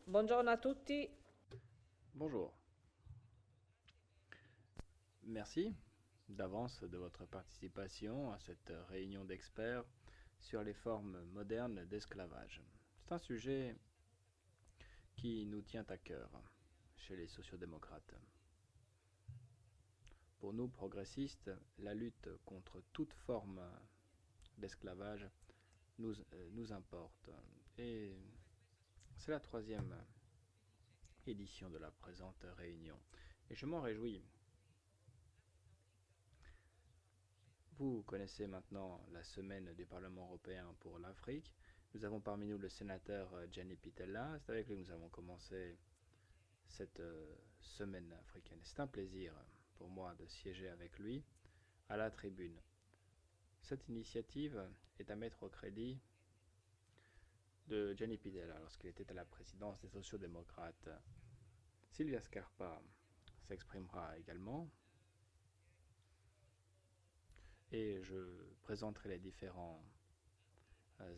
Buongiorno a tutti. Bonjour. Merci d'avance de votre participation à cette réunion d'experts sur les formes modernes d'esclavage. C'est un sujet qui nous tient à cœur chez les sociodémocrates. Pour nous, progressistes, la lutte contre toute forme d'esclavage nous importe. Et c'est la troisième édition de la présente réunion. Et je m'en réjouis. Vous connaissez maintenant la semaine du Parlement européen pour l'Afrique. Nous avons parmi nous le sénateur Gianni Pittella. C'est avec lui que nous avons commencé cette semaine africaine. C'est un plaisir pour moi de siéger avec lui à la tribune. Cette initiative est à mettre au crédit de Gianni Pittella lorsqu'il était à la présidence des sociodémocrates. Silvia Scarpa s'exprimera également et je présenterai les différents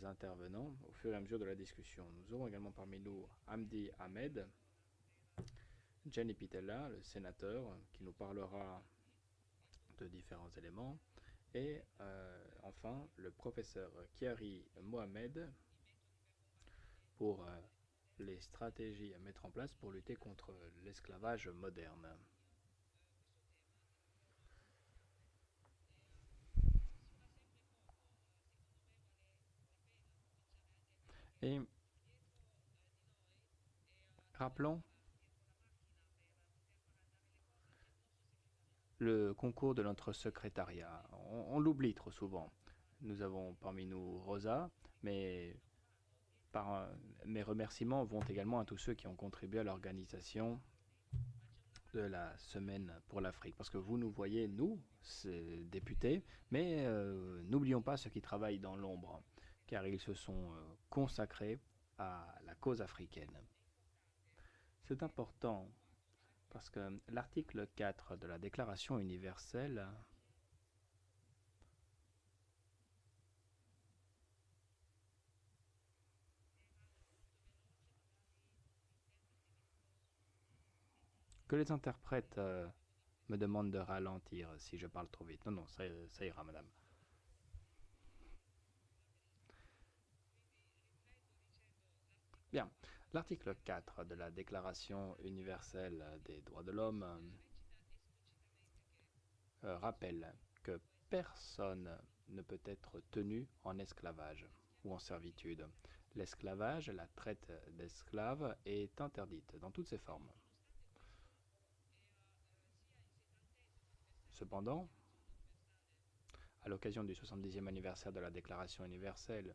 intervenants au fur et à mesure de la discussion. Nous aurons également parmi nous Hamdi Ahmed, Gianni Pittella, le sénateur, qui nous parlera de différents éléments, et enfin le professeur Kiari Mohamed pour les stratégies à mettre en place pour lutter contre l'esclavage moderne. Et rappelons le concours de notre secrétariat. On l'oublie trop souvent. Nous avons parmi nous Rosa, mais mes remerciements vont également à tous ceux qui ont contribué à l'organisation de la semaine pour l'Afrique. Parce que vous nous voyez, nous, ces députés, mais n'oublions pas ceux qui travaillent dans l'ombre, car ils se sont consacrés à la cause africaine. C'est important parce que l'article 4 de la Déclaration universelle que les interprètes me demandent de ralentir si je parle trop vite. Non, non, ça ira, madame. Bien, l'article 4 de la Déclaration universelle des droits de l'homme rappelle que personne ne peut être tenu en esclavage ou en servitude. L'esclavage, la traite d'esclaves est interdite dans toutes ses formes. Cependant, à l'occasion du 70e anniversaire de la Déclaration universelle,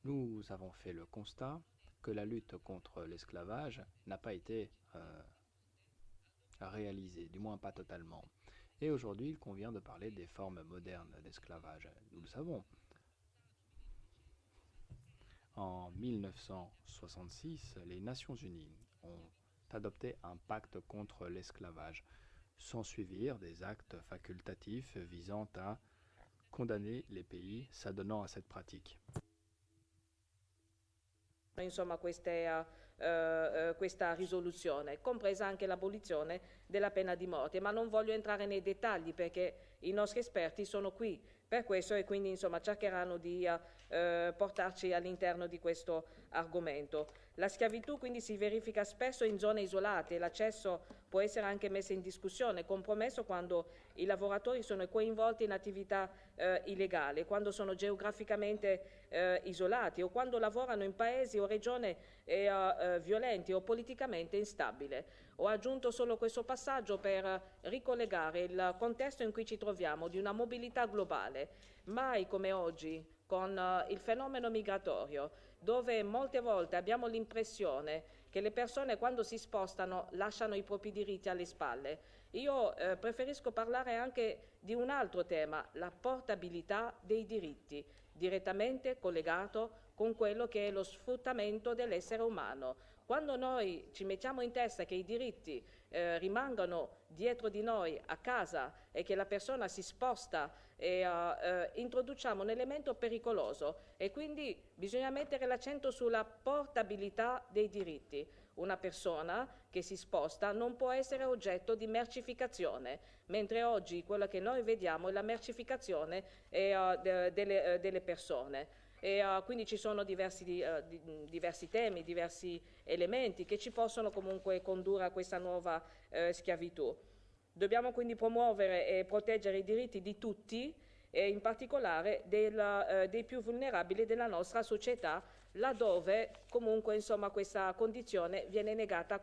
nous avons fait le constat que la lutte contre l'esclavage n'a pas été réalisée, du moins pas totalement. Et aujourd'hui, il convient de parler des formes modernes d'esclavage. Nous le savons. En 1966, les Nations Unies ont adopté un pacte contre l'esclavage. S'ensuivirent des actes facultatifs visant à condamner les pays s'adonnant à cette pratique. Insomma, questa risoluzione, compresa anche l'abolizione della pena di morte, ma non voglio entrare nei dettagli perché i nostri esperti sono qui per questo e quindi insomma cercheranno di portarci all'interno di questo argomento. La schiavitù quindi si verifica spesso in zone isolate e l'accesso può essere anche messo in discussione, compromesso quando i lavoratori sono coinvolti in attività illegali, quando sono geograficamente isolati o quando lavorano in paesi o regioni violenti o politicamente instabili. Ho aggiunto solo questo passaggio per ricollegare il contesto in cui ci troviamo di una mobilità globale. Mai come oggi, con il fenomeno migratorio, dove molte volte abbiamo l'impressione che le persone quando si spostano lasciano i propri diritti alle spalle. Io preferisco parlare anche di un altro tema, la portabilità dei diritti, direttamente collegato con quello che è lo sfruttamento dell'essere umano. Quando noi ci mettiamo in testa che i diritti rimangano dietro di noi a casa e che la persona si sposta, introduciamo un elemento pericoloso e quindi bisogna mettere l'accento sulla portabilità dei diritti. Una persona che si sposta non può essere oggetto di mercificazione, mentre oggi quello che noi vediamo è la mercificazione delle persone. Quindi ci sono diversi temi, diversi elementi che ci possono comunque condurre a questa nuova schiavitù. Dobbiamo quindi promuovere e proteggere i diritti di tutti, e in particolare dei più vulnerabili della nostra società, laddove comunque insomma, questa condizione viene negata a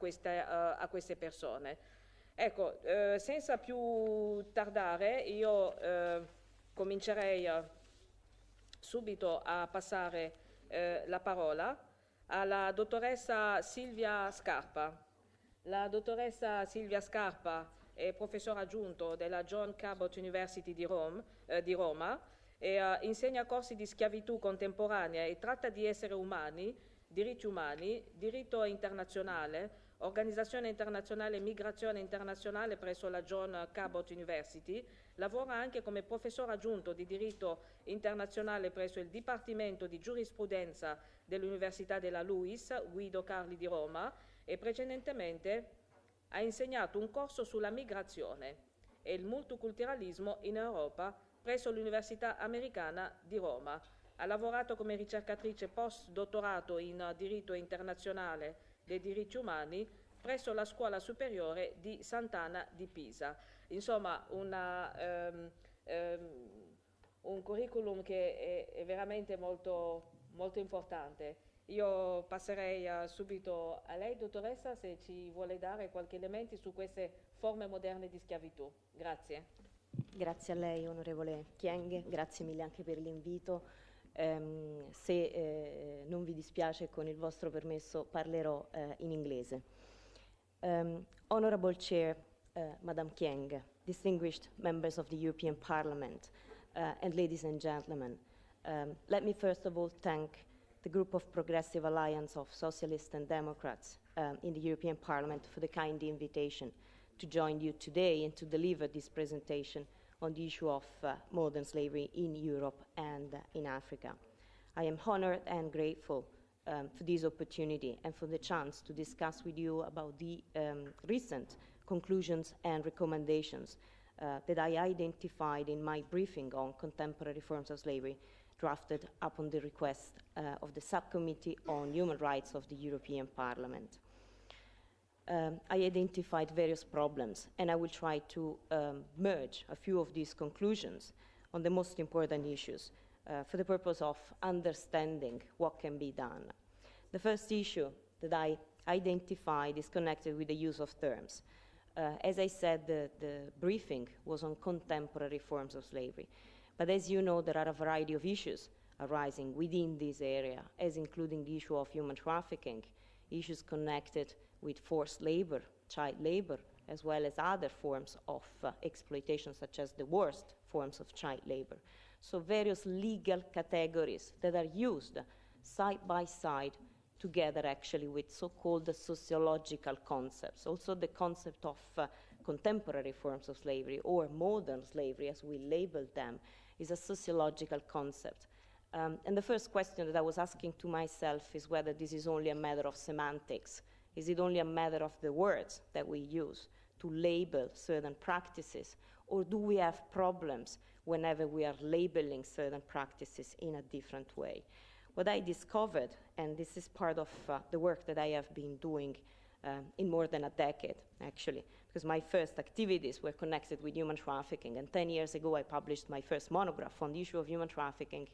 queste persone. Ecco, senza più tardare, io comincerei subito a passare la parola alla dottoressa Silvia Scarpa. La dottoressa Silvia Scarpa è professore aggiunto della John Cabot University di Roma e insegna corsi di schiavitù contemporanea e tratta di esseri umani, diritto internazionale, Organizzazione internazionale e migrazione internazionale presso la John Cabot University. Lavora anche come professore aggiunto di diritto internazionale presso il Dipartimento di Giurisprudenza dell'Università della Luis, Guido Carli di Roma, e precedentemente ha insegnato un corso sulla migrazione e il multiculturalismo in Europa presso l'Università Americana di Roma. Ha lavorato come ricercatrice post-dottorato in diritto internazionale dei diritti umani presso la Scuola Superiore di Sant'Anna di Pisa. Insomma, un curriculum che è veramente molto, molto importante. Io passerei subito a lei, dottoressa, se ci vuole dare qualche elemento su queste forme moderne di schiavitù. Grazie. Grazie a lei, onorevole Chienghe, grazie mille anche per l'invito. Se non vi dispiace, con il vostro permesso parlerò in inglese. Honorable Chair, Madam Kyenge, distinguished members of the European Parliament, and ladies and gentlemen, let me first of all thank the Group of Progressive Alliance of Socialists and Democrats in the European Parliament for the kind invitation to join you today and to deliver this presentation on the issue of modern slavery in Europe and in Africa. I am honored and grateful for this opportunity and for the chance to discuss with you about the recent conclusions and recommendations that I identified in my briefing on contemporary forms of slavery, drafted upon the request of the Subcommittee on Human Rights of the European Parliament. I identified various problems, and I will try to merge a few of these conclusions on the most important issues for the purpose of understanding what can be done. The first issue that I identified is connected with the use of terms. As I said, the briefing was on contemporary forms of slavery, but as you know, there are a variety of issues arising within this area, as including the issue of human trafficking, issues connected with forced labor, child labor, as well as other forms of exploitation, such as the worst forms of child labor. So various legal categories that are used side by side together actually with so-called sociological concepts. Also the concept of contemporary forms of slavery or modern slavery, as we label them, is a sociological concept. And the first question that I was asking to myself is whether this is only a matter of semantics. Is it only a matter of the words that we use to label certain practices, or do we have problems whenever we are labeling certain practices in a different way? What I discovered, and this is part of the work that I have been doing in more than a decade, actually, because my first activities were connected with human trafficking, and 10 years ago I published my first monograph on the issue of human trafficking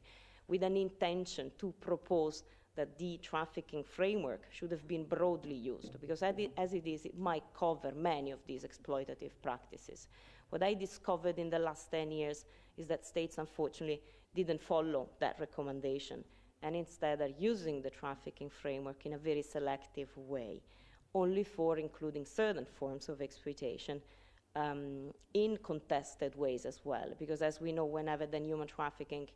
with an intention to propose that the trafficking framework should have been broadly used, because as it is, it might cover many of these exploitative practices. What I discovered in the last 10 years is that states, unfortunately, didn't follow that recommendation, and instead are using the trafficking framework in a very selective way, only for including certain forms of exploitation in contested ways as well. Because as we know, whenever then human trafficking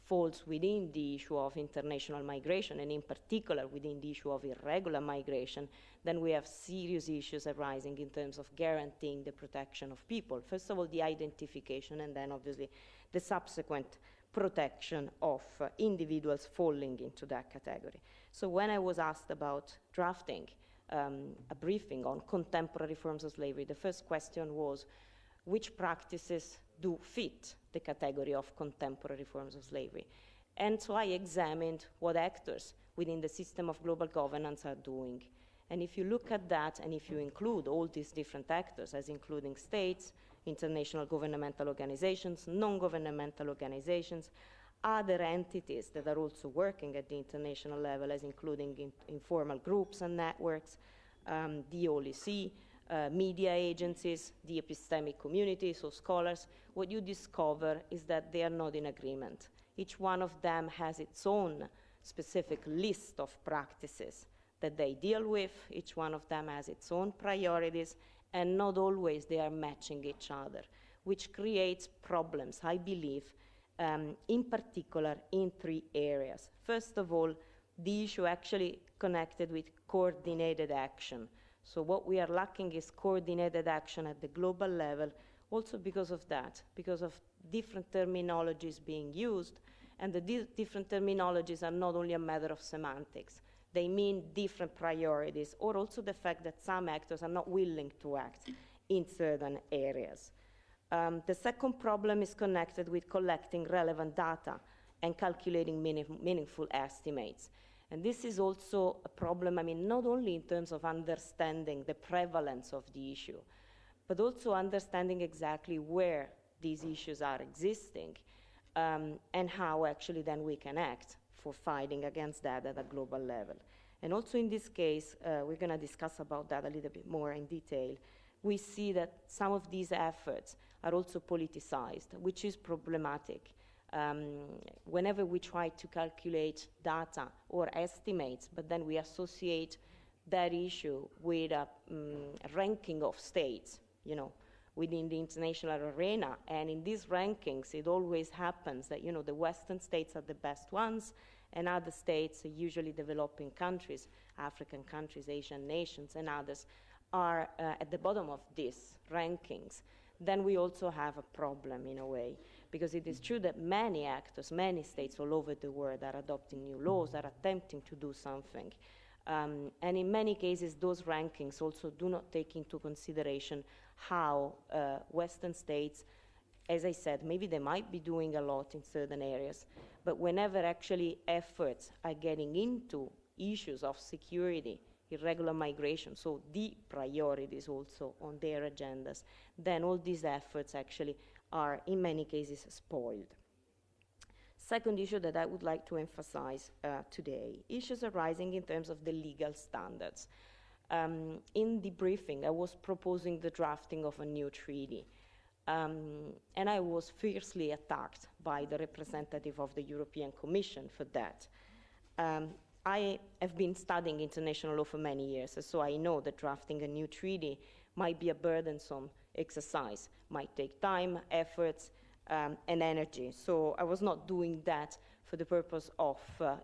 falls within the issue of international migration, and in particular within the issue of irregular migration, then we have serious issues arising in terms of guaranteeing the protection of people. First of all, the identification, and then obviously the subsequent protection of individuals falling into that category. So when I was asked about drafting a briefing on contemporary forms of slavery, the first question was, which practices do fit the category of contemporary forms of slavery? And so I examined what actors within the system of global governance are doing. And if you look at that, and if you include all these different actors, as including states, international governmental organizations, non-governmental organizations, other entities that are also working at the international level, as including informal groups and networks, the OLC, media agencies, the epistemic community, so scholars, what you discover is that they are not in agreement. Each one of them has its own specific list of practices that they deal with. Each one of them has its own priorities, and not always they are matching each other, which creates problems, I believe, in particular in three areas. First of all, the issue actually connected with coordinated action. So what we are lacking is coordinated action at the global level, also because of that, because of different terminologies being used, and the different terminologies are not only a matter of semantics. They mean different priorities, or also the fact that some actors are not willing to act in certain areas. The second problem is connected with collecting relevant data and calculating meaningful estimates. And this is also a problem, I mean, not only in terms of understanding the prevalence of the issue, but also understanding exactly where these issues are existing, and how actually then we can act for fighting against that at a global level. And also in this case, we're going to discuss about that a little bit more in detail. We see that some of these efforts are also politicized, which is problematic. Whenever we try to calculate data or estimates, but then we associate that issue with a ranking of states, you know, within the international arena. And in these rankings, it always happens that, you know, the Western states are the best ones, and other states, usually developing countries, African countries, Asian nations, and others, are at the bottom of these rankings. Then we also have a problem in a way, because it is true that many actors, many states all over the world are adopting new laws, are attempting to do something. And in many cases, those rankings also do not take into consideration how Western states, as I said, maybe they might be doing a lot in certain areas, but whenever actually efforts are getting into issues of security, irregular migration, so the priorities also on their agendas, then all these efforts actually are in many cases spoiled. Second issue that I would like to emphasize today, issues arising in terms of the legal standards. In the briefing, I was proposing the drafting of a new treaty, and I was fiercely attacked by the representative of the European Commission for that. I have been studying international law for many years, so I know that drafting a new treaty might be a burdensome exercise, might take time, efforts, and energy. So I was not doing that for the purpose of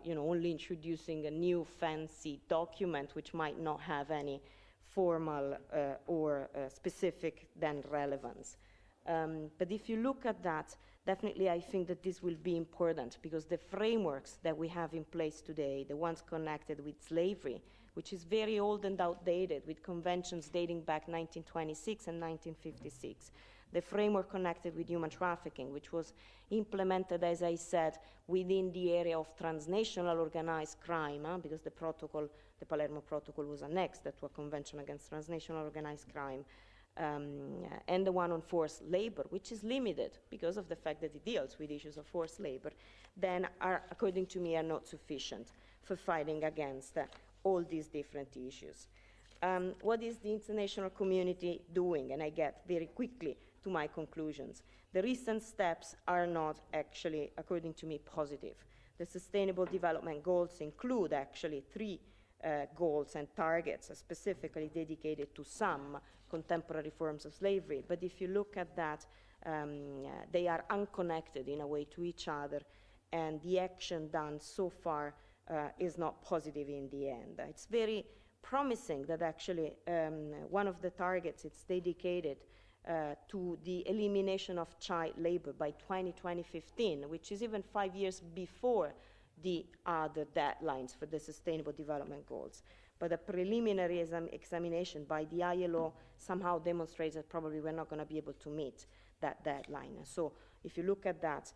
only introducing a new fancy document which might not have any formal or specific then relevance. But if you look at that, definitely I think that this will be important, because the frameworks that we have in place today, the ones connected with slavery, which is very old and outdated, with conventions dating back 1926 and 1956, the framework connected with human trafficking, which was implemented, as I said, within the area of transnational organized crime, because the protocol, the Palermo Protocol, was annexed to a convention against transnational organized crime, and the one on forced labor, which is limited because of the fact that it deals with issues of forced labor, then are, according to me, are not sufficient for fighting against all these different issues. What is the international community doing? And I get very quickly to my conclusions. The recent steps are not actually, according to me, positive. The Sustainable Development Goals include actually 3 goals and targets specifically dedicated to some contemporary forms of slavery. But if you look at that, they are unconnected in a way to each other, and the action done so far is not positive in the end. It's very promising that actually one of the targets it's dedicated to the elimination of child labor by 2015, which is even 5 years before the other deadlines for the Sustainable Development Goals. But a preliminary examination by the ILO somehow demonstrates that probably we're not going to be able to meet that deadline. So if you look at that,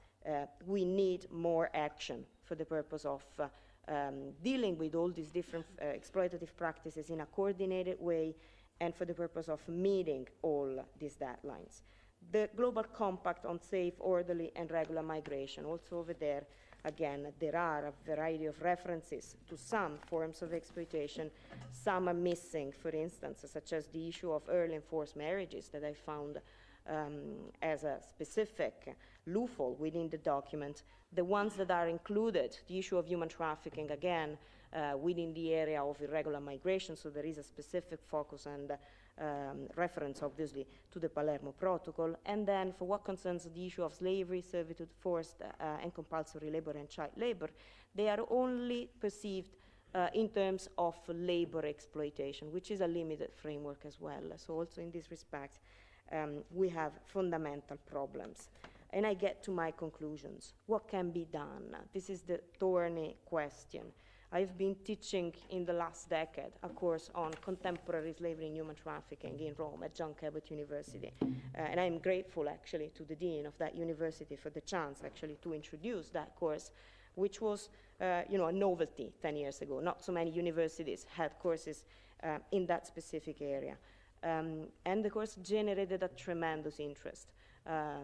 we need more action for the purpose of dealing with all these different exploitative practices in a coordinated way and for the purpose of meeting all these deadlines. The Global Compact on Safe, Orderly and Regular Migration, also over there, again, there are a variety of references to some forms of exploitation. Some are missing, for instance, such as the issue of early and forced marriages that I found as a specific loophole within the document. The ones that are included, the issue of human trafficking, again, within the area of irregular migration, so there is a specific focus and reference, obviously, to the Palermo Protocol. And then for what concerns the issue of slavery, servitude, forced and compulsory labor and child labor, they are only perceived in terms of labor exploitation, which is a limited framework as well. So also in this respect, we have fundamental problems. And I get to my conclusions. What can be done? This is the thorny question. I've been teaching in the last decade a course on contemporary slavery and human trafficking in Rome at John Cabot University. And I'm grateful actually to the dean of that university for the chance actually to introduce that course, which was a novelty 10 years ago. Not so many universities had courses in that specific area. And the course generated a tremendous interest.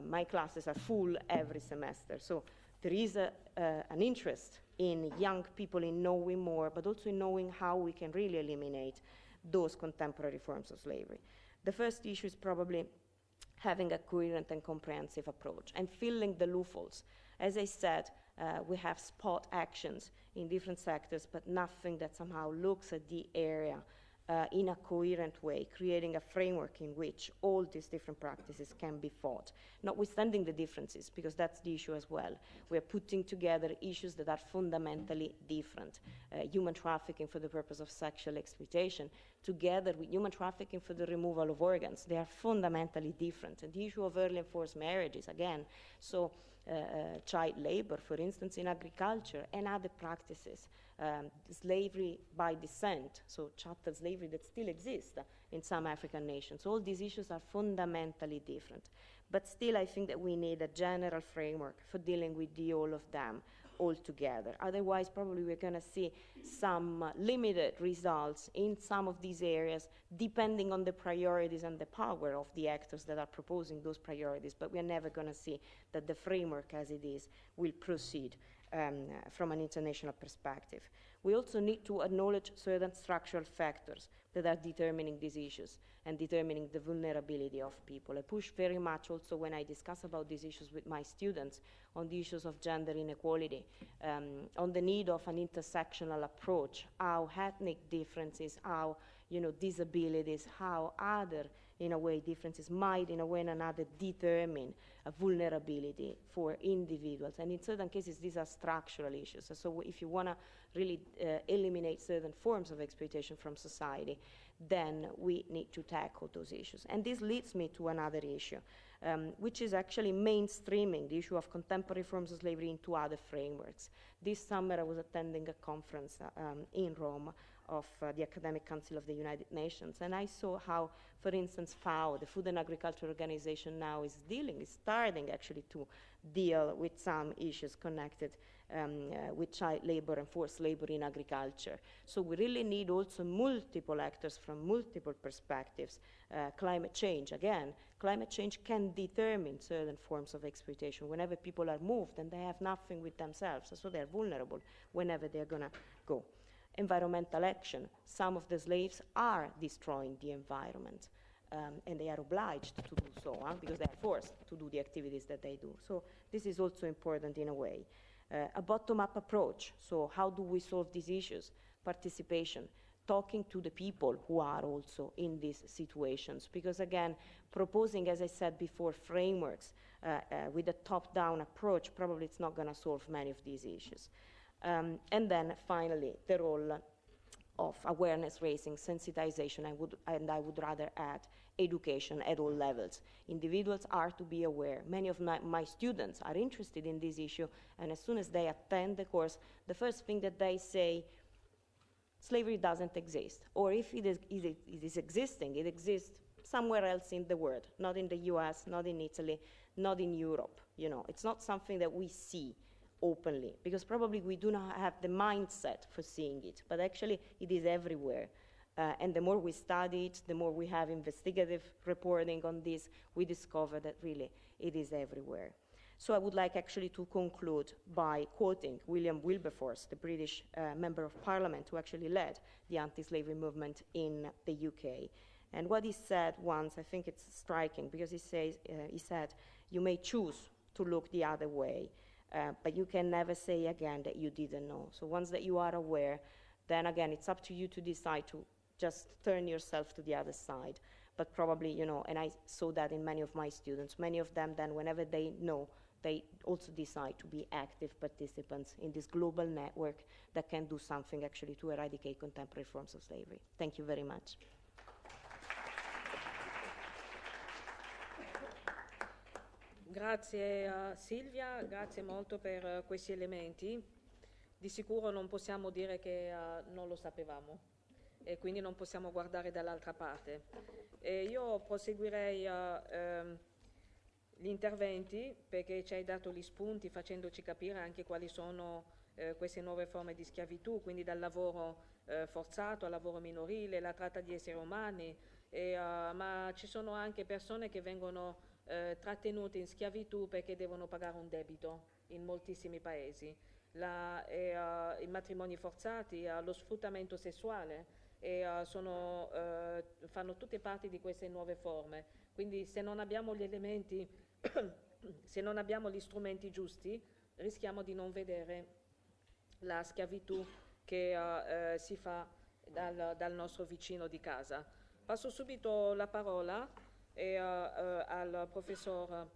My classes are full every semester. So there is an interest in young people in knowing more, but also in knowing how we can really eliminate those contemporary forms of slavery. The first issue is probably having a coherent and comprehensive approach and filling the loopholes. As I said, we have spot actions in different sectors, but nothing that somehow looks at the area in a coherent way, creating a framework in which all these different practices can be fought, notwithstanding the differences, because that's the issue as well. We're putting together issues that are fundamentally different. Human trafficking for the purpose of sexual exploitation, together with human trafficking for the removal of organs. They are fundamentally different. And the issue of early and forced marriages, again, so child labor, for instance, in agriculture, and other practices. Slavery by descent, so chattel slavery that still exists in some African nations. All these issues are fundamentally different. But still, I think that we need a general framework for dealing with all of them all together. Otherwise, probably we're going to see some limited results in some of these areas, depending on the priorities and the power of the actors that are proposing those priorities. But we're never going to see that the framework as it is will proceed from an international perspective. We also need to acknowledge certain structural factors that are determining these issues and determining the vulnerability of people. I push very much also when I discuss about these issues with my students on the issues of gender inequality, on the need of an intersectional approach, how ethnic differences, how disabilities, how other in a way differences might in a way or another determine a vulnerability for individuals. And in certain cases, these are structural issues. So if you want to really eliminate certain forms of exploitation from society, then we need to tackle those issues. And this leads me to another issue, which is actually mainstreaming the issue of contemporary forms of slavery into other frameworks. This summer, I was attending a conference in Rome of the Academic Council of the United Nations, and I saw how, for instance, FAO, the Food and Agriculture Organization, now is starting actually to deal with some issues connected with child labor and forced labor in agriculture. So we really need also multiple actors from multiple perspectives. Climate change, again, climate change can determine certain forms of exploitation whenever people are moved and they have nothing with themselves, so they're vulnerable whenever they're gonna go. Environmental action, some of the slaves are destroying the environment. And they are obliged to do so, because they are forced to do the activities that they do. So this is also important in a way. A bottom-up approach, so how do we solve these issues? Participation. talking to the people who are also in these situations. Because again, proposing, as I said before, frameworks with a top-down approach, probably it's not going to solve many of these issues. And then finally, the role of awareness raising, sensitization, and I would rather add education at all levels. Individuals are to be aware. Many of my students are interested in this issue, and as soon as they attend the course, the first thing that they say, slavery doesn't exist. Or if it is existing, it exists somewhere else in the world, not in the US, not in Italy, not in Europe. You know, it's not something that we see openly, because probably we do not have the mindset for seeing it, but actually it is everywhere. And the more we study it, the more we have investigative reporting on this, we discover that really it is everywhere. So I would like actually to conclude by quoting William Wilberforce, the British Member of Parliament who actually led the anti-slavery movement in the UK. And what he said once, I think it's striking, because he said, you may choose to look the other way, but you can never say again that you didn't know. So once that you are aware, then again, it's up to you to decide to just turn yourself to the other side. But probably, you know, and I saw that in many of my students, many of them then, whenever they know, they also decide to be active participants in this global network that can do something actually to eradicate contemporary forms of slavery. Thank you very much. Grazie Silvia, grazie molto per questi elementi. Di sicuro non possiamo dire che non lo sapevamo e quindi non possiamo guardare dall'altra parte. Io proseguirei gli interventi perché ci hai dato gli spunti facendoci capire anche quali sono queste nuove forme di schiavitù, quindi dal lavoro forzato al lavoro minorile, la tratta di esseri umani, ma ci sono anche persone che vengono trattenute in schiavitù perché devono pagare un debito in moltissimi paesi. I matrimoni forzati, lo sfruttamento sfruttamento sessuale fanno tutte parti di queste nuove forme. Quindi se non abbiamo gli elementi, se non abbiamo gli strumenti giusti, rischiamo di non vedere la schiavitù che si fa dal nostro vicino di casa. Passo subito la parola al professor,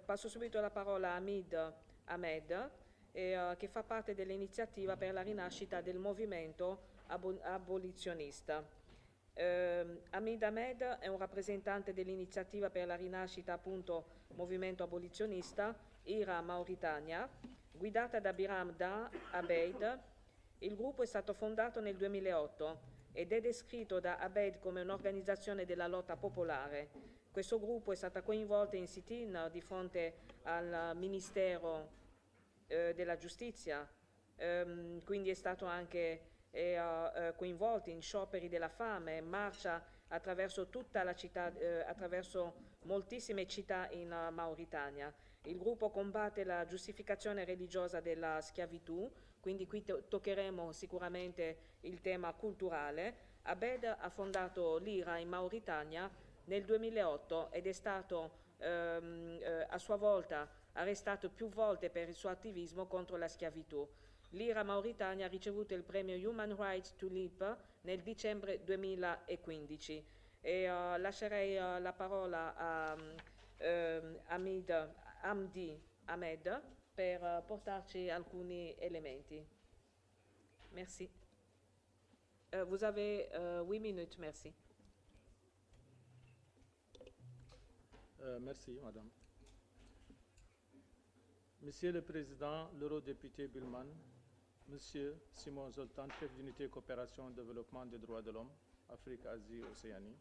passo subito la parola a Hamid Ahmed, che fa parte dell'iniziativa per la rinascita del movimento abolizionista. Hamid Ahmed è un rappresentante dell'iniziativa per la rinascita, appunto, movimento abolizionista, IRA Mauritania, guidata da Biram Da Abeid. Il gruppo è stato fondato nel 2008 ed è descritto da Abeid come un'organizzazione della lotta popolare. Questo gruppo è stato coinvolto in sit-in di fronte al Ministero della Giustizia, quindi è stato anche coinvolto in scioperi della fame, marcia attraverso tutta la città, attraverso moltissime città in Mauritania. Il gruppo combatte la giustificazione religiosa della schiavitù, quindi qui toccheremo sicuramente il tema culturale. Abed ha fondato l'IRA in Mauritania nel 2008 ed è stato a sua volta arrestato più volte per il suo attivismo contro la schiavitù. L'IRA Mauritania ha ricevuto il premio Human Rights to Live nel dicembre 2015. Lascerei la parola a Hamdi Ahmed per portarci alcuni elementi. Merci. Vous avez 8 minutes, merci. Merci, Madame. Monsieur le Président, l'eurodéputé Bulman, Monsieur Simon Zoltan, chef d'unité coopération et développement des droits de l'homme, Afrique, Asie, Océanie,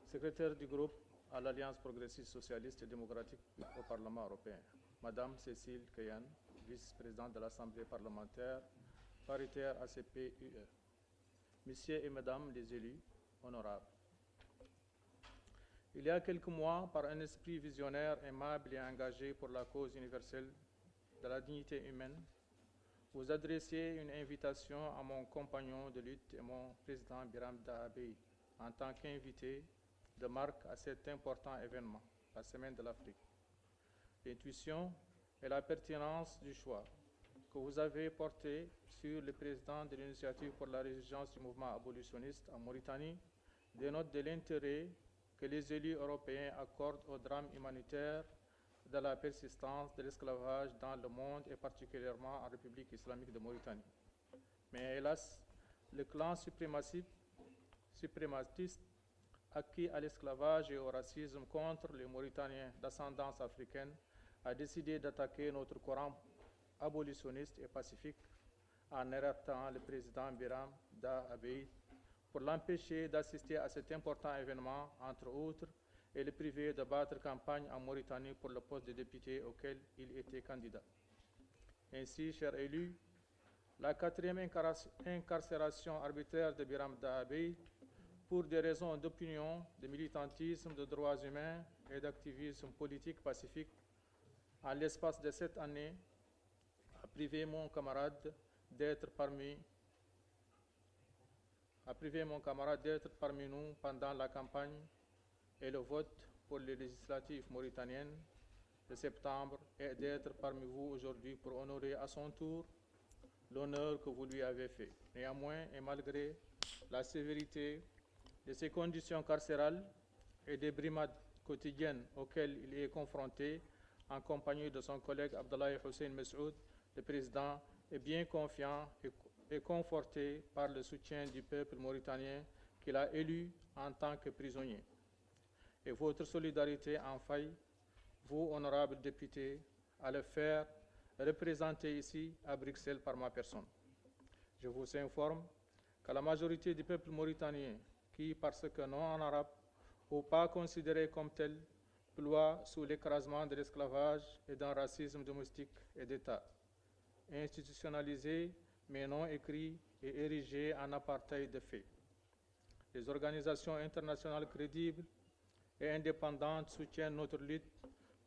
secrétaire du groupe à l'Alliance progressiste socialiste et démocratique au Parlement européen, Madame Cécile Keyan, vice-présidente de l'Assemblée parlementaire paritaire ACP-UE, Messieurs et Mesdames les élus honorables. Il y a quelques mois, par un esprit visionnaire, aimable et engagé pour la cause universelle de la dignité humaine, vous adressiez une invitation à mon compagnon de lutte et mon président Biram Dahabey en tant qu'invité de marque à cet important événement, la Semaine de l'Afrique. L'intuition et la pertinence du choix que vous avez porté sur le président de l'initiative pour la résistance du mouvement abolitionniste en Mauritanie dénote de l'intérêt que les élus européens accordent au drame humanitaire de la persistance de l'esclavage dans le monde et particulièrement en République islamique de Mauritanie. Mais hélas, le clan suprématiste acquis à l'esclavage et au racisme contre les Mauritaniens d'ascendance africaine a décidé d'attaquer notre courant abolitionniste et pacifique en arrêtant le président Biram Da Abeid pour l'empêcher d'assister à cet important événement, entre autres, et le priver de battre campagne en Mauritanie pour le poste de député auquel il était candidat. Ainsi, chers élus, la 4e incarcération arbitraire de Biram Da Abeid pour des raisons d'opinion, de militantisme, de droits humains et d'activisme politique pacifique en l'espace de 7 années a privé mon camarade d'être parmi nous pendant la campagne et le vote pour les législatives mauritaniennes de septembre et d'être parmi vous aujourd'hui pour honorer à son tour l'honneur que vous lui avez fait. Néanmoins, et malgré la sévérité de ces conditions carcérales et des brimades quotidiennes auxquelles il est confronté, en compagnie de son collègue Abdoulaye Hussein Messoud, le président est bien confiant et conforté par le soutien du peuple mauritanien qu'il a élu en tant que prisonnier. Et votre solidarité en faille, vous, honorables députés, à le faire représenter ici à Bruxelles par ma personne. Je vous informe que la majorité du peuple mauritanien, qui, parce que non en arabe ou pas considéré comme tel, ploie sous l'écrasement de l'esclavage et d'un racisme domestique et d'État, institutionnalisé mais non écrit et érigé en apartheid de fait. Les organisations internationales crédibles et indépendantes soutiennent notre lutte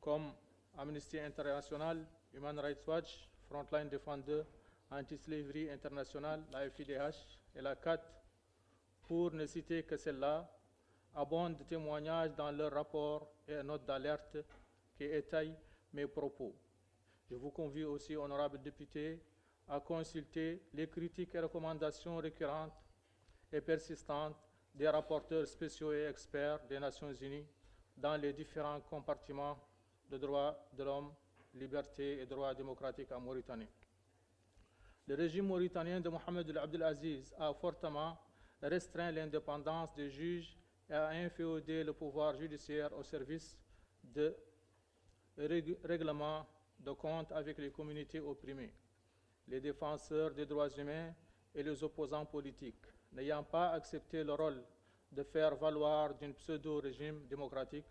comme Amnesty International, Human Rights Watch, Frontline Defender, Anti-Slavery International, la FIDH et la CAT, pour ne citer que celle-là, abondent de témoignages dans leurs rapports et notes d'alerte qui étayent mes propos. Je vous convie aussi, honorables députés, à consulter les critiques et recommandations récurrentes et persistantes des rapporteurs spéciaux et experts des Nations Unies dans les différents compartiments de droits de l'homme, liberté et droits démocratiques en Mauritanie. Le régime mauritanien de Mohamed Abdelaziz a fortement restreint l'indépendance des juges et a inféodé le pouvoir judiciaire au service de règlement de comptes avec les communautés opprimées, les défenseurs des droits humains et les opposants politiques, n'ayant pas accepté le rôle de faire valoir d'un pseudo-régime démocratique.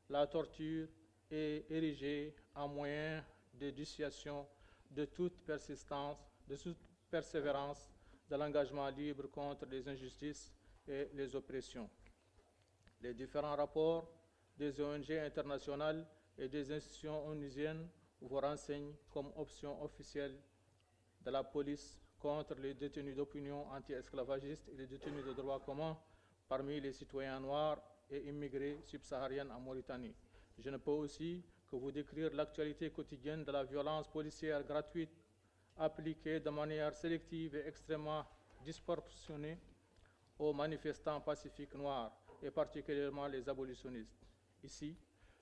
La torture est érigée en moyen de dissuasion de toute persistance, de toute persévérance de l'engagement libre contre les injustices et les oppressions. Les différents rapports des ONG internationales et des institutions onusiennes vous renseignent comme option officielle de la police contre les détenus d'opinion anti-esclavagistes et les détenus de droit commun parmi les citoyens noirs et immigrés subsahariens en Mauritanie. Je ne peux aussi que vous décrire l'actualité quotidienne de la violence policière gratuite appliquée de manière sélective et extrêmement disproportionnée aux manifestants pacifiques noirs et particulièrement les abolitionnistes. Ici,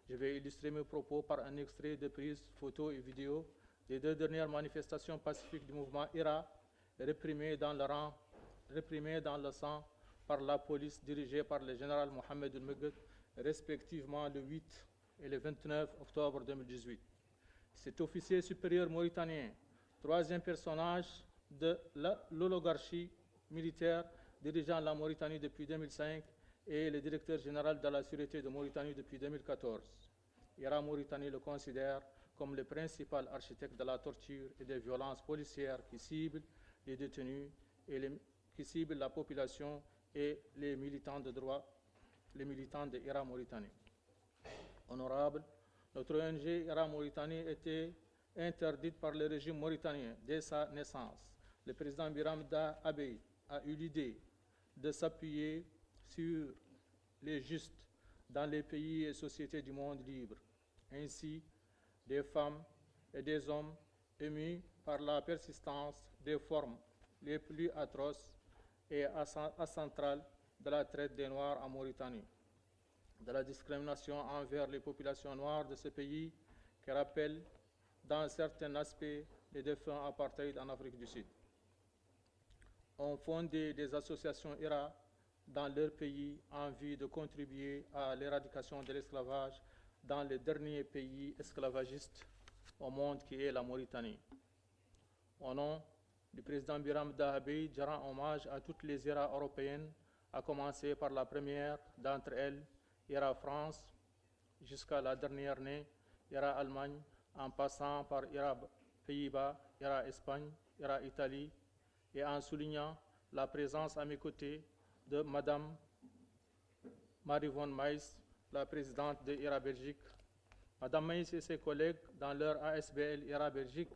je vais illustrer mes propos par un extrait de prise photo et vidéo des 2 dernières manifestations pacifiques du mouvement IRA réprimées dans le sang par la police dirigée par le général Mohamed El-Megged, respectivement le 8 et le 29 octobre 2018. Cet officier supérieur mauritanien, 3e personnage de l'oligarchie militaire dirigeant la Mauritanie depuis 2005 et le directeur général de la Sûreté de Mauritanie depuis 2014. IRA Mauritanie le considère comme le principal architecte de la torture et des violences policières qui ciblent les détenus et qui ciblent la population et les militants de droit, les militants de IRA Mauritanie. Honorable, notre ONG IRA Mauritanie était interdite par le régime mauritanien dès sa naissance. Le président Biram Da Abeid a eu l'idée de s'appuyer sur les justes dans les pays et sociétés du monde libre. Ainsi, des femmes et des hommes ému par la persistance des formes les plus atroces et acentrales de la traite des Noirs en Mauritanie, de la discrimination envers les populations noires de ce pays qui rappelle dans certains aspects les défunts apartheid en Afrique du Sud. Ont fondé des associations IRA dans leur pays en vue de contribuer à l'éradication de l'esclavage dans le dernier pays esclavagiste au monde qui est la Mauritanie. Au nom du président Biram Dahabey, je rends hommage à toutes les IRA européennes, à commencer par la première d'entre elles, IRA France, jusqu'à la dernière née, IRA Allemagne, en passant par IRA Pays-Bas, IRA Espagne, IRA Italie, et en soulignant la présence à mes côtés de Madame Marie-Vonne Maïs, la présidente de IRA Belgique. Madame Maïs et ses collègues, dans leur ASBL IRA Belgique,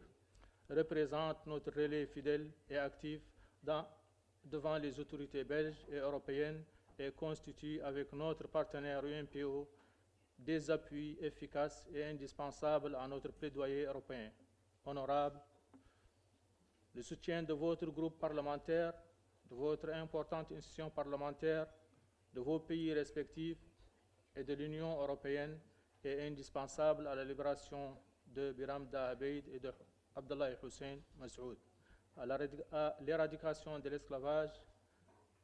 représentent notre relais fidèle et actif devant les autorités belges et européennes et constituent, avec notre partenaire UNPO, des appuis efficaces et indispensables à notre plaidoyer européen. Honorables, le soutien de votre groupe parlementaire, de votre importante institution parlementaire, de vos pays respectifs et de l'Union européenne est indispensable à la libération de Biram Dahabey et de Abdallah Hussein Massoud, à l'éradication de l'esclavage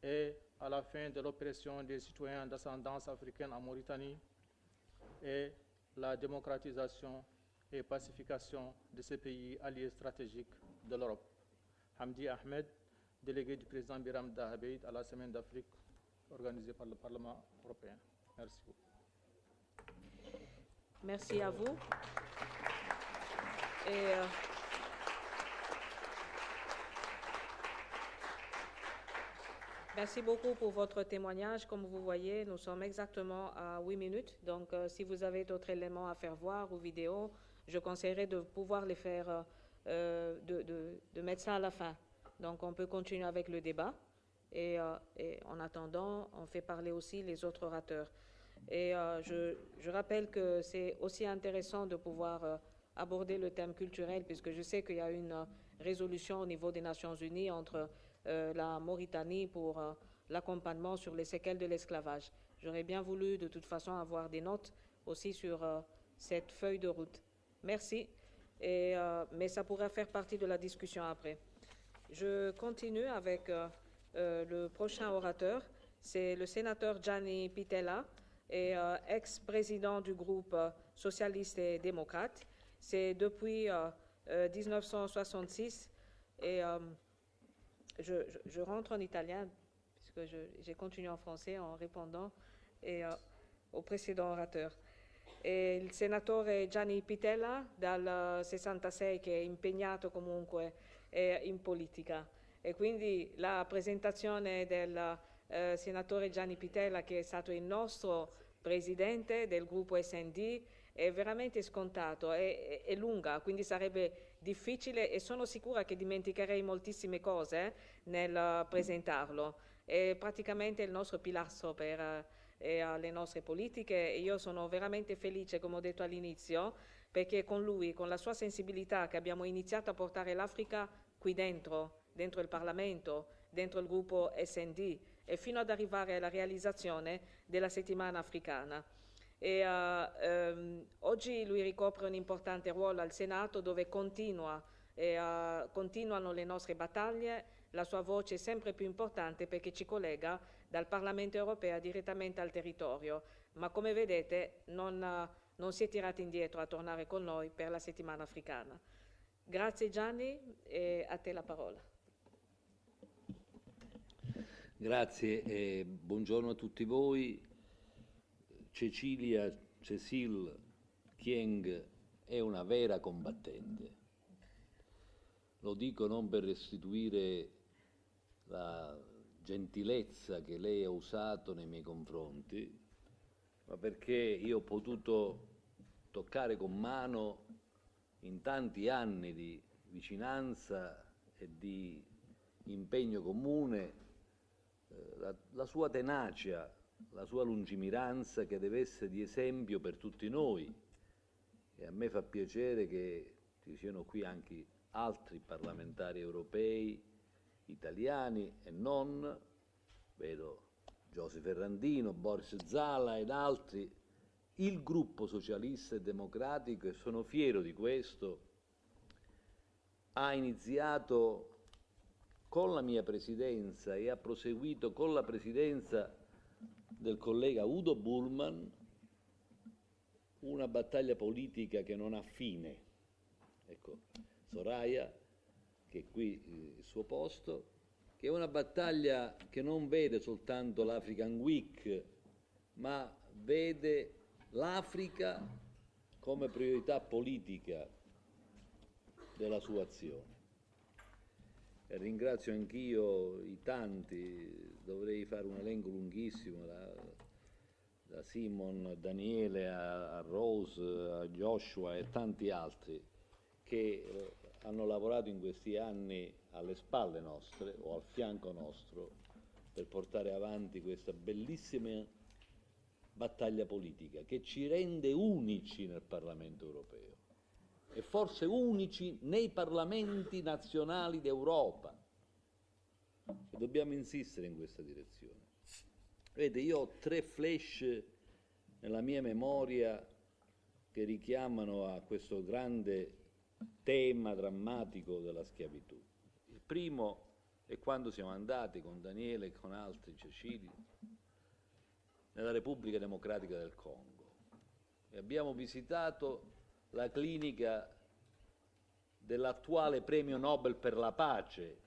et à la fin de l'oppression des citoyens d'ascendance africaine en Mauritanie et la démocratisation et pacification de ces pays alliés stratégiques de l'Europe. Hamdi Ahmed, délégué du président Biram Dahabey à la Semaine d'Afrique organisée par le Parlement européen. Merci beaucoup. Merci à vous. Et, merci beaucoup pour votre témoignage. Comme vous voyez, nous sommes exactement à 8 minutes. Donc, si vous avez d'autres éléments à faire voir ou vidéos, je conseillerais de pouvoir les faire, de mettre ça à la fin. Donc, on peut continuer avec le débat. Et en attendant, on fait parler aussi les autres orateurs. Et je rappelle que c'est aussi intéressant de pouvoir aborder le thème culturel, puisque je sais qu'il y a une résolution au niveau des Nations Unies entre la Mauritanie pour l'accompagnement sur les séquelles de l'esclavage. J'aurais bien voulu de toute façon avoir des notes aussi sur cette feuille de route. Merci, mais ça pourrait faire partie de la discussion après. Je continue avec le prochain orateur, c'est le sénateur Gianni Pittella, ex-président du groupe socialiste et démocrate. C'est depuis 1966 et je rentre en italien puisque j'ai continué en français en répondant au précédent orateur. E il senatore Gianni Pittella dal 66 che è impegnato comunque in politica e quindi la presentazione del senatore Gianni Pittella, che è stato il nostro presidente del gruppo SD, è veramente scontato, è lunga, quindi sarebbe difficile e sono sicura che dimenticherei moltissime cose nel presentarlo. È praticamente il nostro pilastro per le nostre politiche e io sono veramente felice, come ho detto all'inizio, perché con lui, con la sua sensibilità, che abbiamo iniziato a portare l'Africa qui dentro il Parlamento, dentro il gruppo SD e fino ad arrivare alla realizzazione della settimana africana. Oggi lui ricopre un importante ruolo al Senato dove continuano le nostre battaglie, la sua voce è sempre più importante perché ci collega dal Parlamento europeo direttamente al territorio, ma come vedete non si è tirato indietro a tornare con noi per la settimana africana. Grazie Gianni e a te la parola. Grazie e buongiorno a tutti voi. Cecilia Kyeng è una vera combattente. Lo dico non per restituire la gentilezza che lei ha usato nei miei confronti, ma perché io ho potuto toccare con mano in tanti anni di vicinanza e di impegno comune la sua tenacia, la sua lungimiranza che deve essere di esempio per tutti noi. E a me fa piacere che ci siano qui anche altri parlamentari europei, italiani e non, vedo Giuseppe Ferrandino, Boris Zala ed altri, il gruppo socialista e democratico, e sono fiero di questo, ha iniziato con la mia presidenza e ha proseguito con la presidenza del collega Udo Bullmann una battaglia politica che non ha fine. Ecco, Soraya, che è qui il suo posto, che è una battaglia che non vede soltanto l'African Week, ma vede l'Africa come priorità politica della sua azione. E ringrazio anch'io i tanti, dovrei fare un elenco lunghissimo, da Simon, a Daniele, a Rose, a Joshua e tanti altri, che hanno lavorato in questi anni alle spalle nostre o al fianco nostro per portare avanti questa bellissima battaglia politica che ci rende unici nel Parlamento europeo e forse unici nei parlamenti nazionali d'Europa, e dobbiamo insistere in questa direzione. Vedete, io ho 3 flash nella mia memoria che richiamano a questo grande tema drammatico della schiavitù. Il primo è quando siamo andati con Daniele e con altri, Cecilia, nella Repubblica Democratica del Congo e abbiamo visitato la clinica dell'attuale premio Nobel per la pace.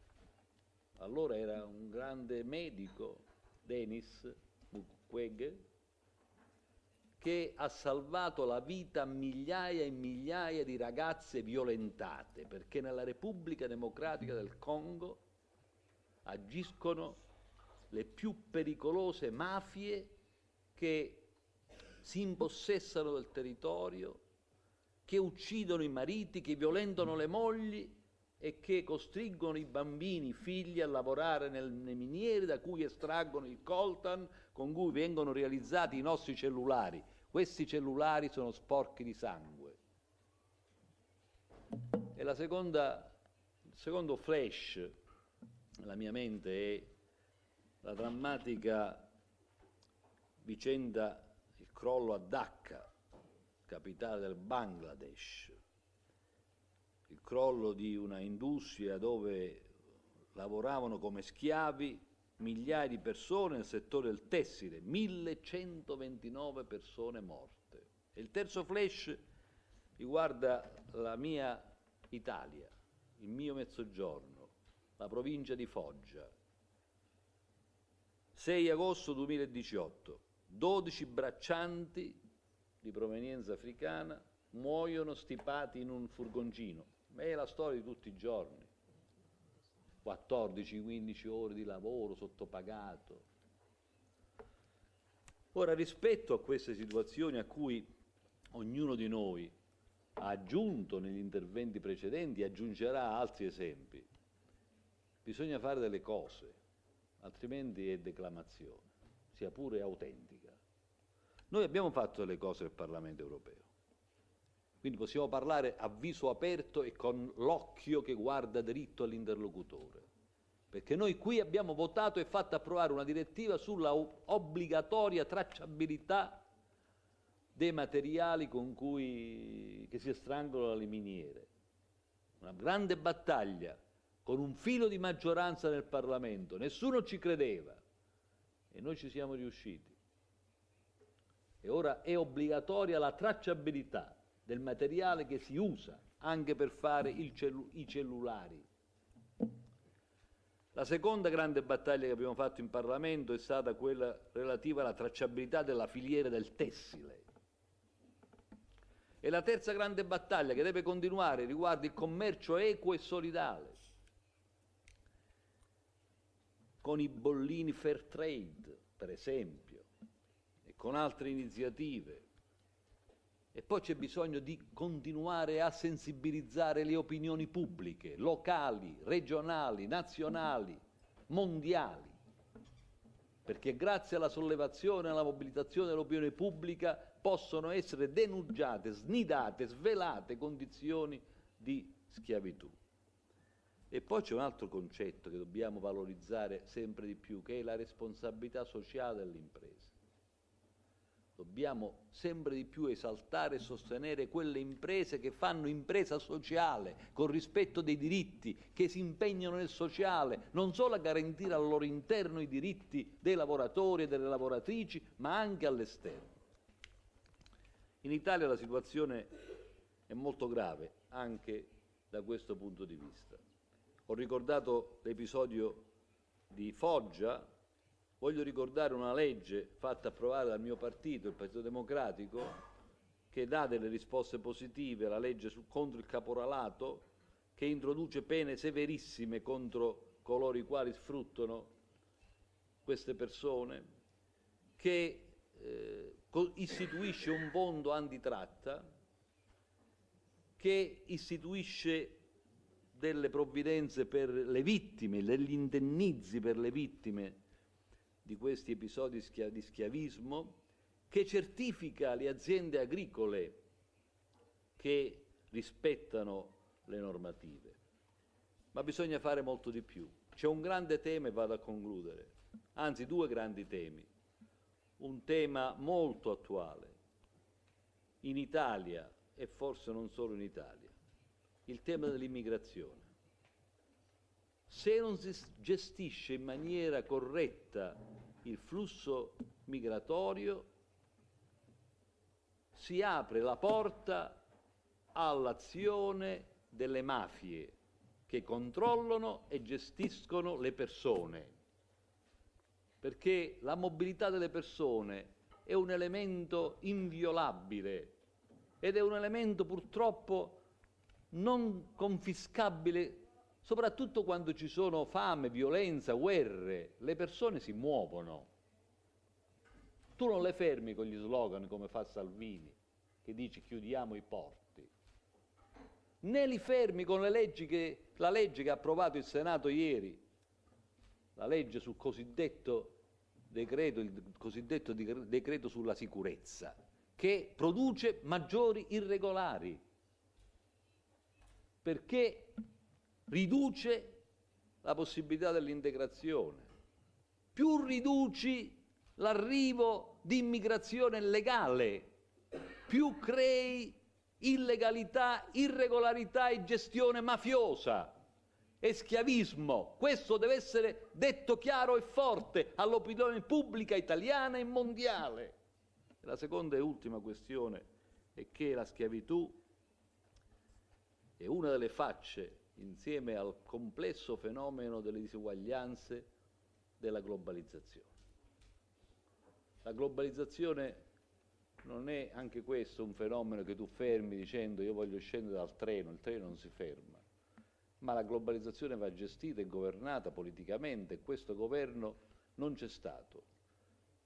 Allora era un grande medico, Denis Mukwege, che ha salvato la vita a migliaia e migliaia di ragazze violentate, perché nella Repubblica Democratica del Congo agiscono le più pericolose mafie che si impossessano del territorio, che uccidono i mariti, che violentano le mogli e che costringono i bambini, i figli a lavorare nelle miniere da cui estraggono il coltan con cui vengono realizzati i nostri cellulari. Questi cellulari sono sporchi di sangue. E il secondo flash nella mia mente è la drammatica vicenda, il crollo a Dhaka, capitale del Bangladesh, il crollo di una industria dove lavoravano come schiavi migliaia di persone nel settore del tessile, 1129 persone morte. E il terzo flash riguarda la mia Italia, il mio Mezzogiorno, la provincia di Foggia. 6 agosto 2018, 12 braccianti di provenienza africana muoiono stipati in un furgoncino. È la storia di tutti i giorni. 14-15 ore di lavoro sottopagato. Ora, rispetto a queste situazioni a cui ognuno di noi ha aggiunto negli interventi precedenti, aggiungerà altri esempi, bisogna fare delle cose, altrimenti è declamazione, sia pure autentica. Noi abbiamo fatto delle cose nel Parlamento europeo, quindi possiamo parlare a viso aperto e con l'occhio che guarda dritto all'interlocutore, perché noi qui abbiamo votato e fatto approvare una direttiva sulla obbligatoria tracciabilità dei materiali che si estraggono dalle miniere. Una grande battaglia con un filo di maggioranza nel Parlamento, nessuno ci credeva e noi ci siamo riusciti. E ora è obbligatoria la tracciabilità del materiale che si usa anche per fare i cellulari. La seconda grande battaglia che abbiamo fatto in Parlamento è stata quella relativa alla tracciabilità della filiera del tessile. E la terza grande battaglia che deve continuare riguarda il commercio equo e solidale, con i bollini fair trade, per esempio, e con altre iniziative. E poi c'è bisogno di continuare a sensibilizzare le opinioni pubbliche, locali, regionali, nazionali, mondiali, perché grazie alla sollevazione e alla mobilitazione dell'opinione pubblica possono essere denunciate, snidate, svelate condizioni di schiavitù. E poi c'è un altro concetto che dobbiamo valorizzare sempre di più, che è la responsabilità sociale delle imprese. Dobbiamo sempre di più esaltare e sostenere quelle imprese che fanno impresa sociale, con rispetto dei diritti, che si impegnano nel sociale, non solo a garantire al loro interno i diritti dei lavoratori e delle lavoratrici, ma anche all'esterno. In Italia la situazione è molto grave, anche da questo punto di vista. Ho ricordato l'episodio di Foggia. Voglio ricordare una legge fatta approvare dal mio partito, il Partito Democratico, che dà delle risposte positive, la legge contro il caporalato, che introduce pene severissime contro coloro i quali sfruttano queste persone, che istituisce un fondo antitratta, che istituisce delle provvidenze per le vittime, degli indennizzi per le vittime di questi episodi di schiavismo, che certifica le aziende agricole che rispettano le normative. Ma bisogna fare molto di più. C'è un grande tema, e vado a concludere, anzi due grandi temi. Un tema molto attuale in Italia e forse non solo in Italia, il tema dell'immigrazione. Se non si gestisce in maniera corretta il flusso migratorio, si apre la porta all'azione delle mafie che controllano e gestiscono le persone, perché la mobilità delle persone è un elemento inviolabile ed è un elemento purtroppo non confiscabile, soprattutto quando ci sono fame, violenza, guerre. Le persone si muovono. Tu non le fermi con gli slogan come fa Salvini, che dice chiudiamo i porti, né li fermi con la legge che ha approvato il Senato ieri, la legge sul cosiddetto decreto, il cosiddetto decreto sulla sicurezza, che produce maggiori irregolari, perché riduce la possibilità dell'integrazione. Più riduci l'arrivo di immigrazione illegale, più crei illegalità, irregolarità e gestione mafiosa e schiavismo. Questo deve essere detto chiaro e forte all'opinione pubblica italiana e mondiale. La seconda e ultima questione è che la schiavitù è una delle facce, insieme al complesso fenomeno delle disuguaglianze, della globalizzazione. La globalizzazione non è anche questo un fenomeno che tu fermi dicendo io voglio scendere dal treno, il treno non si ferma, ma la globalizzazione va gestita e governata politicamente, e questo governo non c'è stato.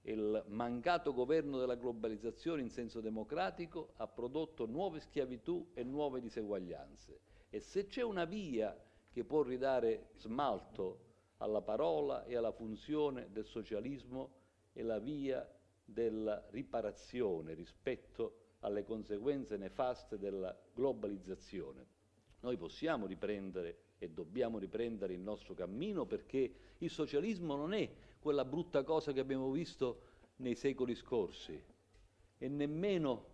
Il mancato governo della globalizzazione in senso democratico ha prodotto nuove schiavitù e nuove diseguaglianze. E se c'è una via che può ridare smalto alla parola e alla funzione del socialismo, è la via della riparazione rispetto alle conseguenze nefaste della globalizzazione. Noi possiamo riprendere e dobbiamo riprendere il nostro cammino, perché il socialismo non è quella brutta cosa che abbiamo visto nei secoli scorsi, e nemmeno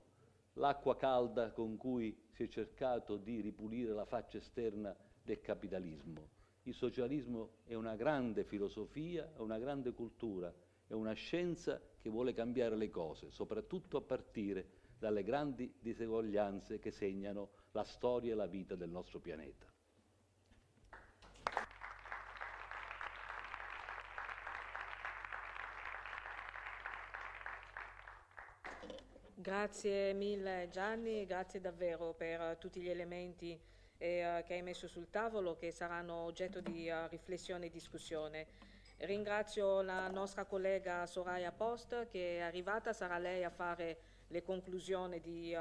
l'acqua calda con cui si è cercato di ripulire la faccia esterna del capitalismo. Il socialismo è una grande filosofia, è una grande cultura, è una scienza che vuole cambiare le cose, soprattutto a partire dalle grandi diseguaglianze che segnano la storia e la vita del nostro pianeta. Grazie mille Gianni, grazie davvero per tutti gli elementi che hai messo sul tavolo, che saranno oggetto di riflessione e discussione. Ringrazio la nostra collega Soraya Post che è arrivata, sarà lei a fare le conclusioni di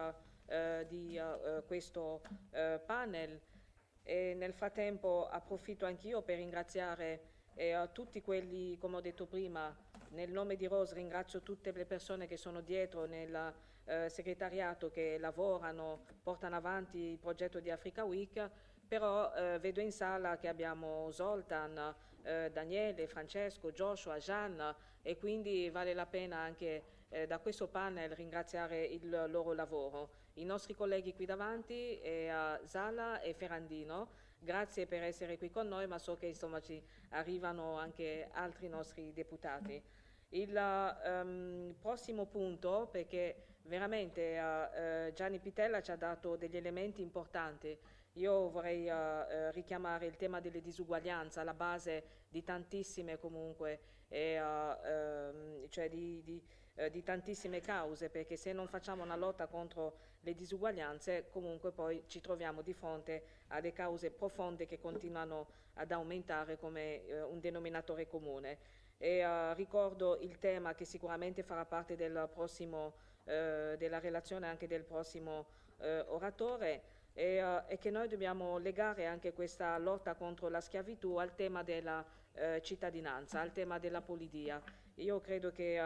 questo panel. E nel frattempo approfitto anch'io per ringraziare e tutti quelli, come ho detto prima, nel nome di Rose ringrazio tutte le persone che sono dietro nel segretariato, che lavorano, portano avanti il progetto di Africa Week, però vedo in sala che abbiamo Zoltan, Daniele, Francesco, Joshua, Jeanne, e quindi vale la pena anche da questo panel ringraziare il loro lavoro. I nostri colleghi qui davanti, Zala e Ferrandino, grazie per essere qui con noi, ma so che insomma ci arrivano anche altri nostri deputati. Il prossimo punto, perché veramente Gianni Pitella ci ha dato degli elementi importanti. Io vorrei richiamare il tema delle disuguaglianze alla base di tantissime comunque, cioè di tantissime cause, perché se non facciamo una lotta contro le disuguaglianze comunque poi ci troviamo di fronte a delle cause profonde che continuano ad aumentare come un denominatore comune. E ricordo il tema che sicuramente farà parte del prossimo, della relazione anche del prossimo oratore, e che noi dobbiamo legare anche questa lotta contro la schiavitù al tema della cittadinanza, al tema della polidia. Io credo che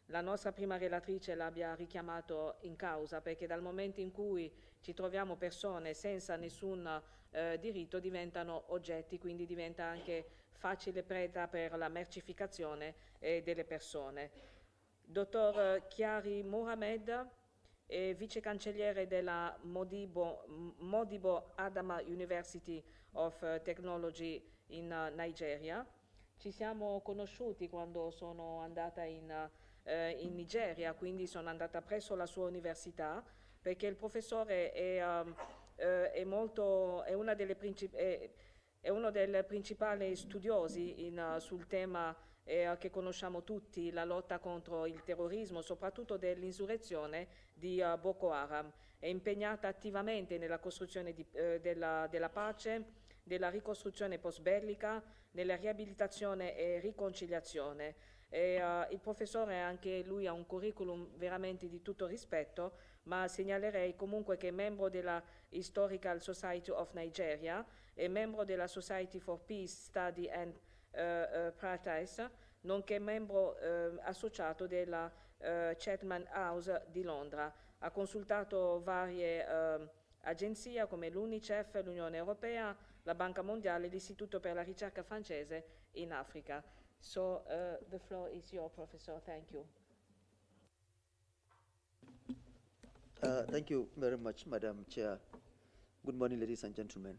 la nostra prima relatrice l'abbia richiamato in causa, perché dal momento in cui ci troviamo persone senza nessun diritto diventano oggetti, quindi diventa anche facile preda per la mercificazione delle persone. Dottor Chiari Mohamed, vice cancelliere della Modibo Adama University of Technology in Nigeria. Ci siamo conosciuti quando sono andata in Nigeria, quindi sono andata presso la sua università, perché il professore è uno dei principali studiosi sul tema che conosciamo tutti, la lotta contro il terrorismo, soprattutto dell'insurrezione di Boko Haram. È impegnata attivamente nella costruzione della pace, della ricostruzione post-bellica, nella riabilitazione e riconciliazione. Il professore anche lui ha un curriculum veramente di tutto rispetto, ma segnalerei comunque che è membro della Historical Society of Nigeria, è membro della Society for Peace, Study and Practice, nonché membro associato della Chatham House di Londra. Ha consultato varie agenzie come l'UNICEF, l'Unione Europea, la Banca Mondiale e l'Istituto per la ricerca francese in Africa. So the floor is yours, Professor. Thank you. Thank you very much, Madam Chair. Good morning, ladies and gentlemen.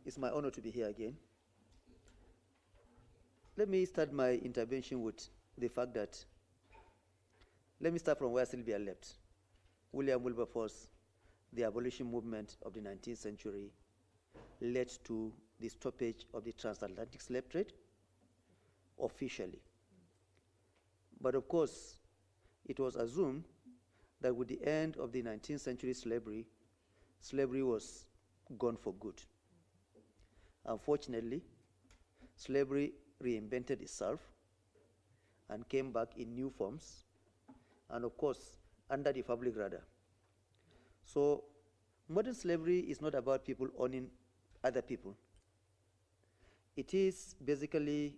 It's my honor to be here again. Let me start my intervention with the fact that, let me start from where Sylvia left. William Wilberforce, the abolition movement of the 19th century, led to the stoppage of the transatlantic slave trade officially. But of course, it was assumed that with the end of the 19th century slavery was gone for good. Unfortunately, slavery reinvented itself and came back in new forms, and of course, under the public radar. So modern slavery is not about people owning other people. It is basically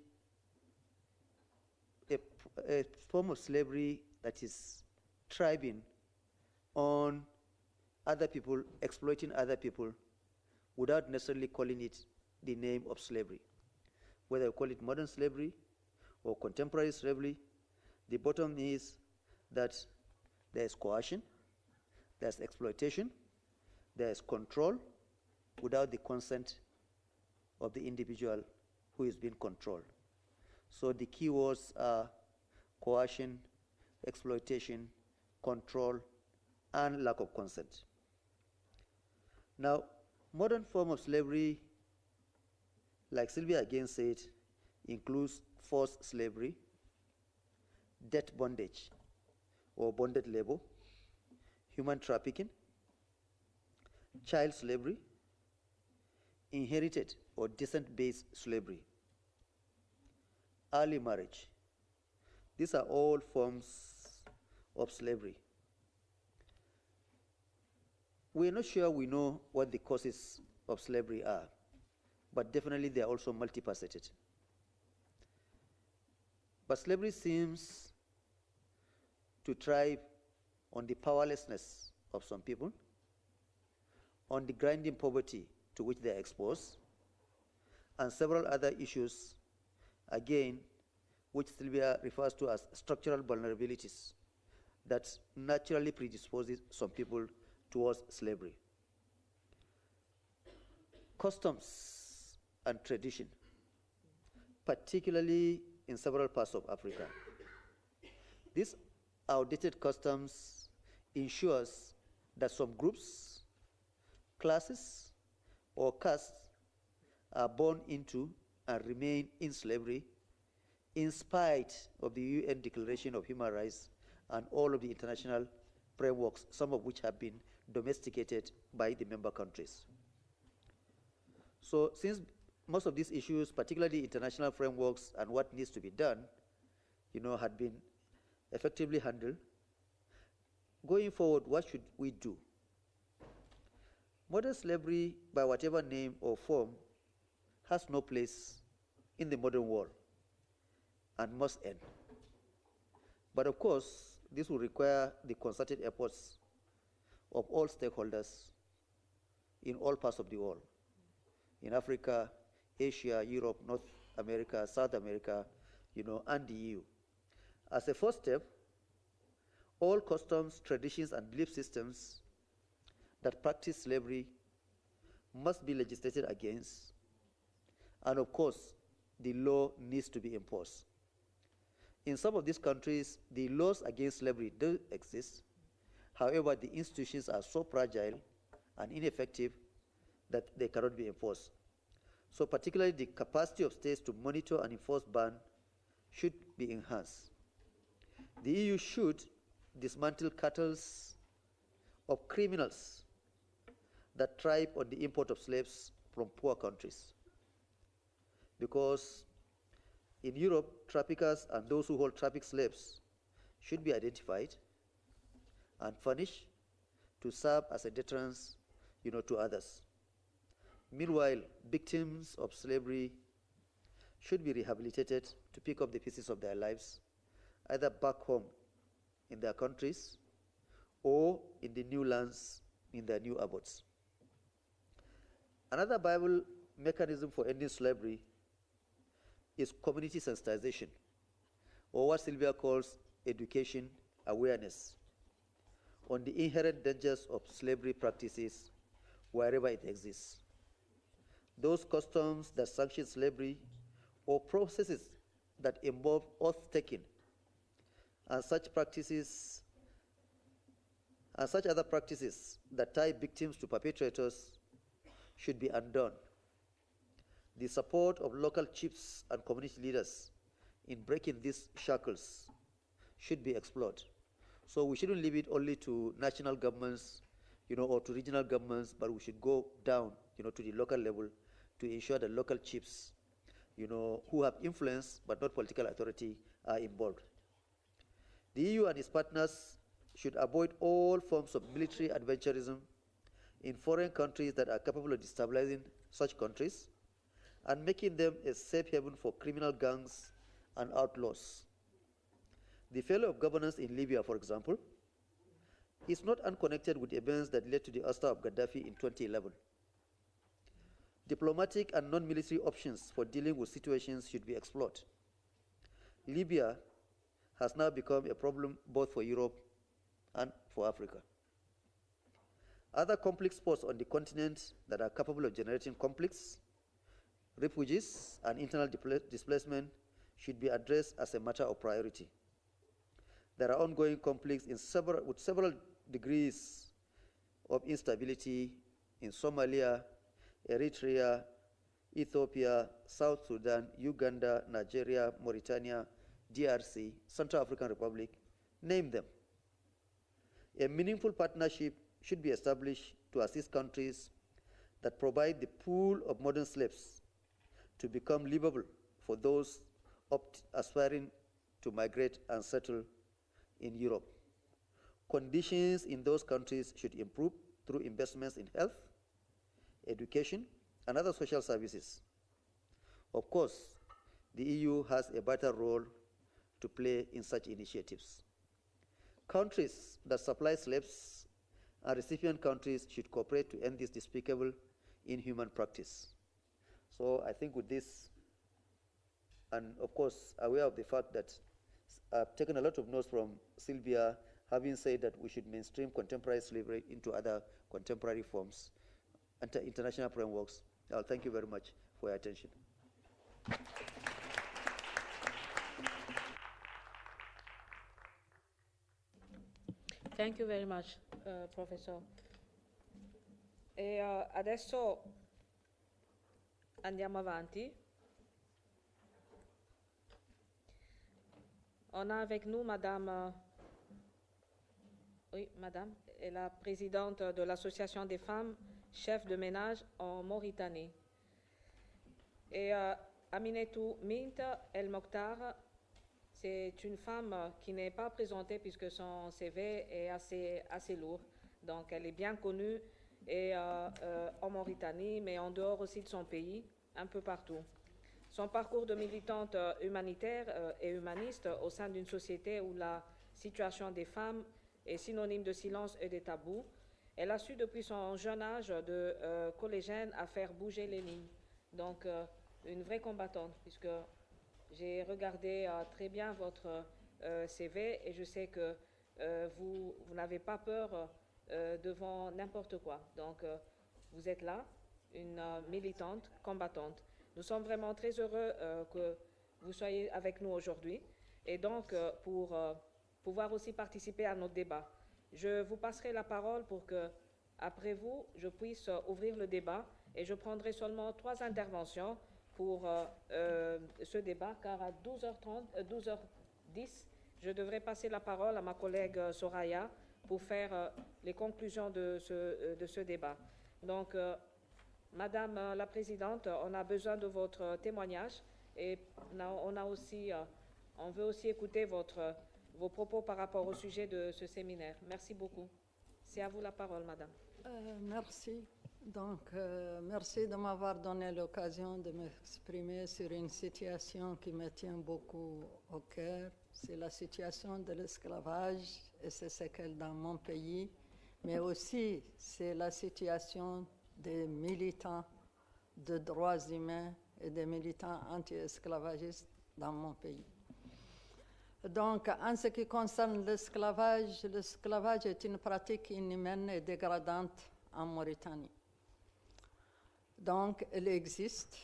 a form of slavery that is thriving on other people, exploiting other people, without necessarily calling it the name of slavery. Whether you call it modern slavery or contemporary slavery, the bottom is that there is coercion, there's exploitation, there is control without the consent of the individual who is being controlled. So the key words are coercion, exploitation, control, and lack of consent. Now, modern form of slavery, like Sylvia again said, includes forced slavery, debt bondage or bonded labor, human trafficking, child slavery, inherited or descent-based slavery, early marriage. These are all forms of slavery. We're not sure we know what the causes of slavery are, but definitely they are also multifaceted. But slavery seems to thrive on the powerlessness of some people, on the grinding poverty to which they are exposed, and several other issues, again, which Sylvia refers to as structural vulnerabilities that naturally predisposes some people towards slavery. Customs and tradition, particularly in several parts of Africa. These outdated customs ensures that some groups, classes, or castes are born into and remain in slavery in spite of the UN Declaration of Human Rights and all of the international frameworks, some of which have been domesticated by the member countries. So since most of these issues, particularly international frameworks and what needs to be done, had been effectively handled, going forward, what should we do? Modern slavery, by whatever name or form, has no place in the modern world and must end. But of course, this will require the concerted efforts of all stakeholders in all parts of the world, in Africa, Asia, Europe, North America, South America, and the EU. As a first step, all customs, traditions, and belief systems that practice slavery must be legislated against, and of course, the law needs to be enforced. In some of these countries, the laws against slavery do exist. However, the institutions are so fragile and ineffective that they cannot be enforced. So particularly the capacity of states to monitor and enforce ban should be enhanced. The EU should dismantle cartels of criminals that thrive on the import of slaves from poor countries. Because in Europe, traffickers and those who hold traffic slaves should be identified and punished to serve as a deterrence, to others. Meanwhile, victims of slavery should be rehabilitated to pick up the pieces of their lives, either back home in their countries or in the new lands in their new abodes. Another viable mechanism for ending slavery is community sensitization, or what Sylvia calls education awareness on the inherent dangers of slavery practices wherever it exists. Those customs that sanction slavery or processes that involve oath-taking and such practices and such other practices that tie victims to perpetrators should be undone. The support of local chiefs and community leaders in breaking these shackles should be explored. So we shouldn't leave it only to national governments, or to regional governments, but we should go down, to the local level to ensure that local chiefs, who have influence but not political authority, are involved. The EU and its partners should avoid all forms of military adventurism in foreign countries that are capable of destabilizing such countries and making them a safe haven for criminal gangs and outlaws. The failure of governance in Libya, for example, is not unconnected with events that led to the ouster of Gaddafi in 2011. Diplomatic and non-military options for dealing with situations should be explored. Libya has now become a problem both for Europe and for Africa. Other conflict spots on the continent that are capable of generating conflicts, refugees, and internal displacement should be addressed as a matter of priority. There are ongoing conflicts with several degrees of instability in Somalia, Eritrea, Ethiopia, South Sudan, Uganda, Nigeria, Mauritania, DRC, Central African Republic, name them. A meaningful partnership should be established to assist countries that provide the pool of modern slaves to become livable for those aspiring to migrate and settle in Europe. Conditions in those countries should improve through investments in health, education, and other social services. Of course, the EU has a vital role to play in such initiatives. Countries that supply slaves and recipient countries should cooperate to end this despicable, inhuman practice. So I think with this, and of course aware of the fact that I've taken a lot of notes from Sylvia, having said that we should mainstream contemporary slavery into other contemporary forms and international frameworks. I'll thank you very much for your attention. Thank you very much, Professor. E adesso andiamo avanti. On a avec nous Madame, oui, Madame, est la présidente de l'Association des femmes chefs de ménage en Mauritanie. Et Aminetou Mint El Mokhtar, c'est une femme qui n'est pas présentée puisque son CV est assez lourd. Donc elle est bien connue et, en Mauritanie, mais en dehors aussi de son pays, un peu partout. Son parcours de militante humanitaire et humaniste au sein d'une société où la situation des femmes est synonyme de silence et de tabous, elle a su depuis son jeune âge de collégienne à faire bouger les lignes. Donc une vraie combattante, puisque j'ai regardé très bien votre CV et je sais que vous n'avez pas peur devant n'importe quoi. Donc vous êtes là, une militante, combattante. Nous sommes vraiment très heureux que vous soyez avec nous aujourd'hui et donc pour pouvoir aussi participer à notre débat. Je vous passerai la parole pour que, après vous, je puisse ouvrir le débat et je prendrai seulement 3 interventions pour ce débat, car à 12h10, je devrais passer la parole à ma collègue Soraya pour faire les conclusions de ce débat. Donc, Madame la Présidente, on a besoin de votre témoignage et on veut aussi écouter vos propos par rapport au sujet de ce séminaire. Merci beaucoup. C'est à vous la parole, Madame. Merci. Donc, merci de m'avoir donné l'occasion de m'exprimer sur une situation qui me tient beaucoup au cœur. C'est la situation de l'esclavage et ses séquelles dans mon pays, mais aussi c'est la situation des militants de droits humains et des militants anti-esclavagistes dans mon pays. Donc, en ce qui concerne l'esclavage est une pratique inhumaine et dégradante en Mauritanie. Donc, elle existe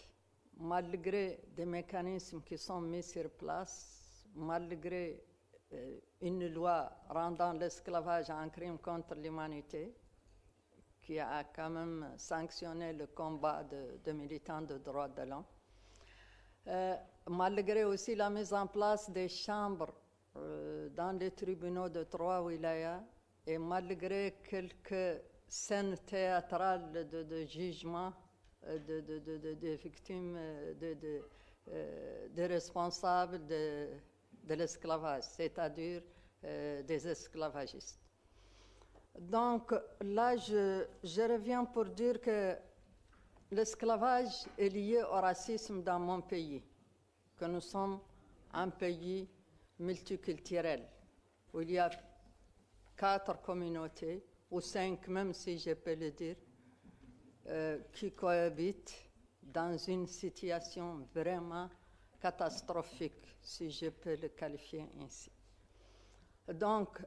malgré des mécanismes qui sont mis sur place, malgré une loi rendant l'esclavage un crime contre l'humanité, qui a quand même sanctionné le combat de militants de droits de l'homme. Malgré aussi la mise en place des chambres dans les tribunaux de 3 wilayas et malgré quelques scènes théâtrales de jugement de victimes, des responsables de l'esclavage, c'est-à-dire des esclavagistes. Donc là, je reviens pour dire que l'esclavage est lié au racisme dans mon pays, que nous sommes un pays multiculturel, où il y a 4 communautés, ou 5 même si je peux le dire, qui cohabitent dans une situation vraiment catastrophique, si je peux le qualifier ainsi. Donc,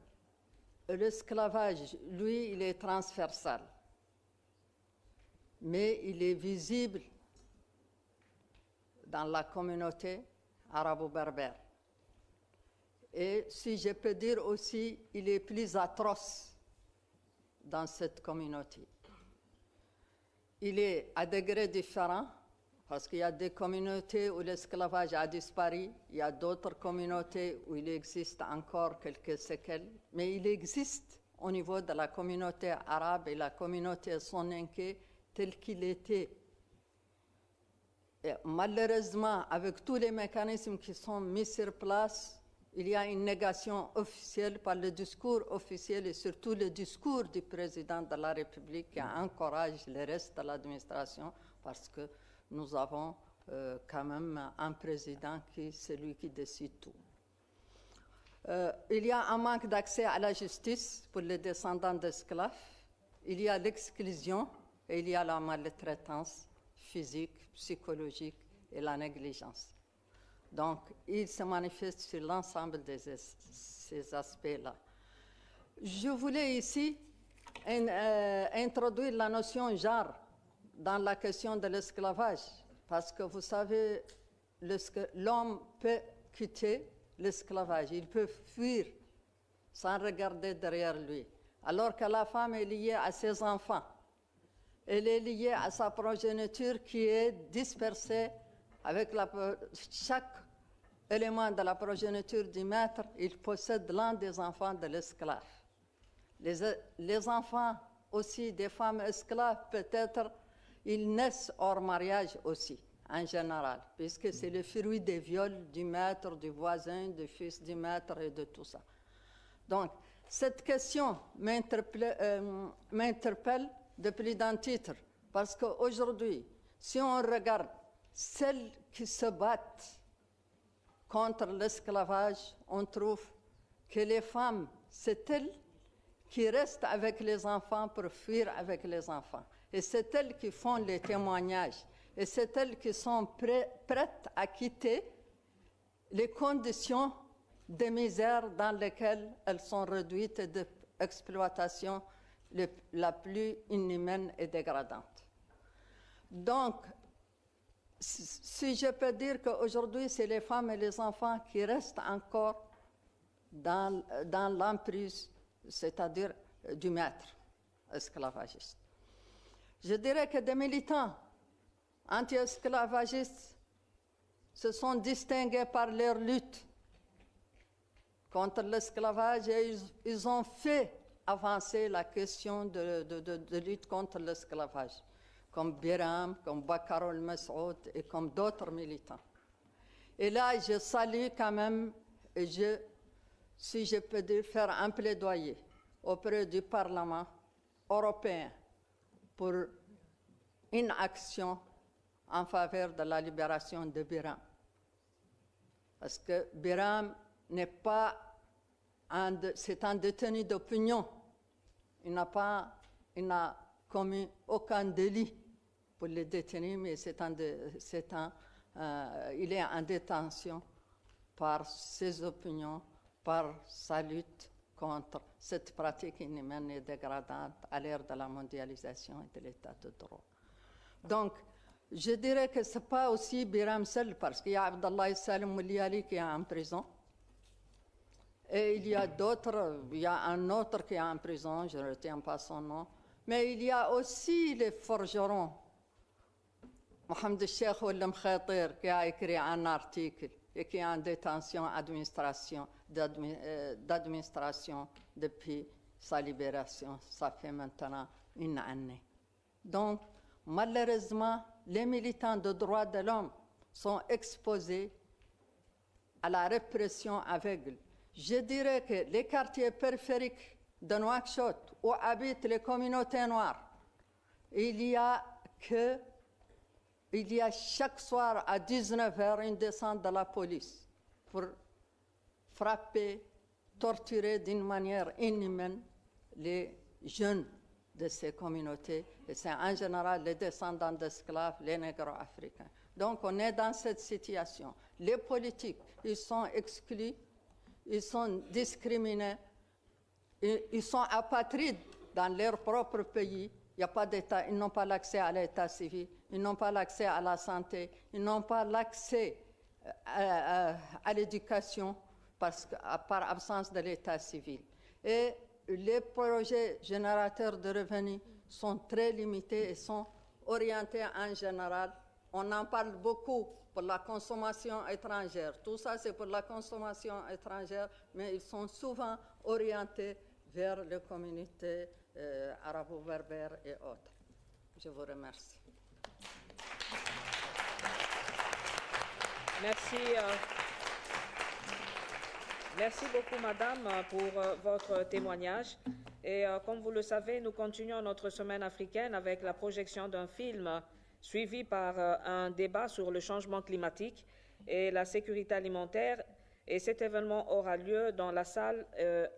l'esclavage, lui, il est transversal, mais il est visible dans la communauté arabo-berbère. Et si je peux dire aussi, il est plus atroce dans cette communauté. Il est à degrés différents, parce qu'il y a des communautés où l'esclavage a disparu, il y a d'autres communautés où il existe encore quelques séquelles, mais il existe au niveau de la communauté arabe et la communauté soninké tel qu'il était. Et malheureusement, avec tous les mécanismes qui sont mis sur place, il y a une négation officielle par le discours officiel et surtout le discours du président de la République qui encourage le reste de l'administration parce que nous avons quand même un président qui c'est lui qui décide tout. Il y a un manque d'accès à la justice pour les descendants d'esclaves. Il y a l'exclusion et il y a la maltraitance physique, psychologique et la négligence. Donc, il se manifeste sur l'ensemble de ces aspects-là. Je voulais ici introduire la notion genre dans la question de l'esclavage, parce que vous savez, l'homme peut quitter l'esclavage, il peut fuir sans regarder derrière lui, alors que la femme est liée à ses enfants. Elle est liée à sa progéniture qui est dispersée avec chaque élément de la progéniture du maître, il possède l'un des enfants de l'esclave. Les enfants aussi des femmes esclaves, peut-être, ils naissent hors mariage aussi, en général, puisque c'est le fruit des viols du maître, du voisin, du fils du maître et de tout ça. Donc, cette question m'interpelle depuis d'un titre, parce qu'aujourd'hui, si on regarde celles qui se battent contre l'esclavage, on trouve que les femmes, c'est elles qui restent avec les enfants pour fuir avec les enfants. Et c'est elles qui font les témoignages. Et c'est elles qui sont prêtes à quitter les conditions de misère dans lesquelles elles sont réduites et d'exploitation la plus inhumaine et dégradante. Donc, si je peux dire qu'aujourd'hui, c'est les femmes et les enfants qui restent encore dans l'emprise, c'est-à-dire du maître esclavagiste. Je dirais que des militants anti-esclavagistes se sont distingués par leur lutte contre l'esclavage et ils ont fait avancer la question de lutte contre l'esclavage, comme Biram, comme Bakarol Massoud et comme d'autres militants. Et là, je salue quand même, et si je peux dire, faire un plaidoyer auprès du Parlement européen pour une action en faveur de la libération de Biram. Parce que Biram n'est pas c'est un détenu d'opinion. Il n'a commis aucun délit pour le détenir, mais il est en détention par ses opinions, par sa lutte contre cette pratique inhumaine et dégradante à l'ère de la mondialisation et de l'état de droit. Donc, je dirais que ce n'est pas aussi Biram seul, parce qu'il y a Abdallah Salim Mouliali qui est en prison. Et il y a d'autres, il y a un autre qui est en prison, je ne retiens pas son nom. Mais il y a aussi les forgerons. Mohamed Cheikh Oulam Khatir qui a écrit un article et qui est en détention d'administration depuis sa libération. Ça fait maintenant une année. Donc, malheureusement, les militants de droits de l'homme sont exposés à la répression aveugle. Je dirais que les quartiers périphériques de Nouakchott, où habitent les communautés noires, il y a chaque soir à 19h une descente de la police pour frapper, torturer d'une manière inhumaine les jeunes de ces communautés. Et c'est en général les descendants d'esclaves, les négro-africains. Donc on est dans cette situation. Les politiques, ils sont exclus, ils sont discriminés, ils sont apatrides dans leur propre pays. Il n'y a pas d'État, ils n'ont pas l'accès à l'état civil, ils n'ont pas l'accès à la santé, ils n'ont pas l'accès à l'éducation par absence de l'état civil. Et les projets générateurs de revenus sont très limités et sont orientés en général. On en parle beaucoup pour la consommation étrangère. Tout ça, c'est pour la consommation étrangère, mais ils sont souvent orientés vers les communautés arabo-berbères et autres. Je vous remercie. Merci. Merci beaucoup, Madame, pour votre témoignage. Et comme vous le savez, nous continuons notre semaine africaine avec la projection d'un film suivi par un débat sur le changement climatique et la sécurité alimentaire. Et cet événement aura lieu dans la salle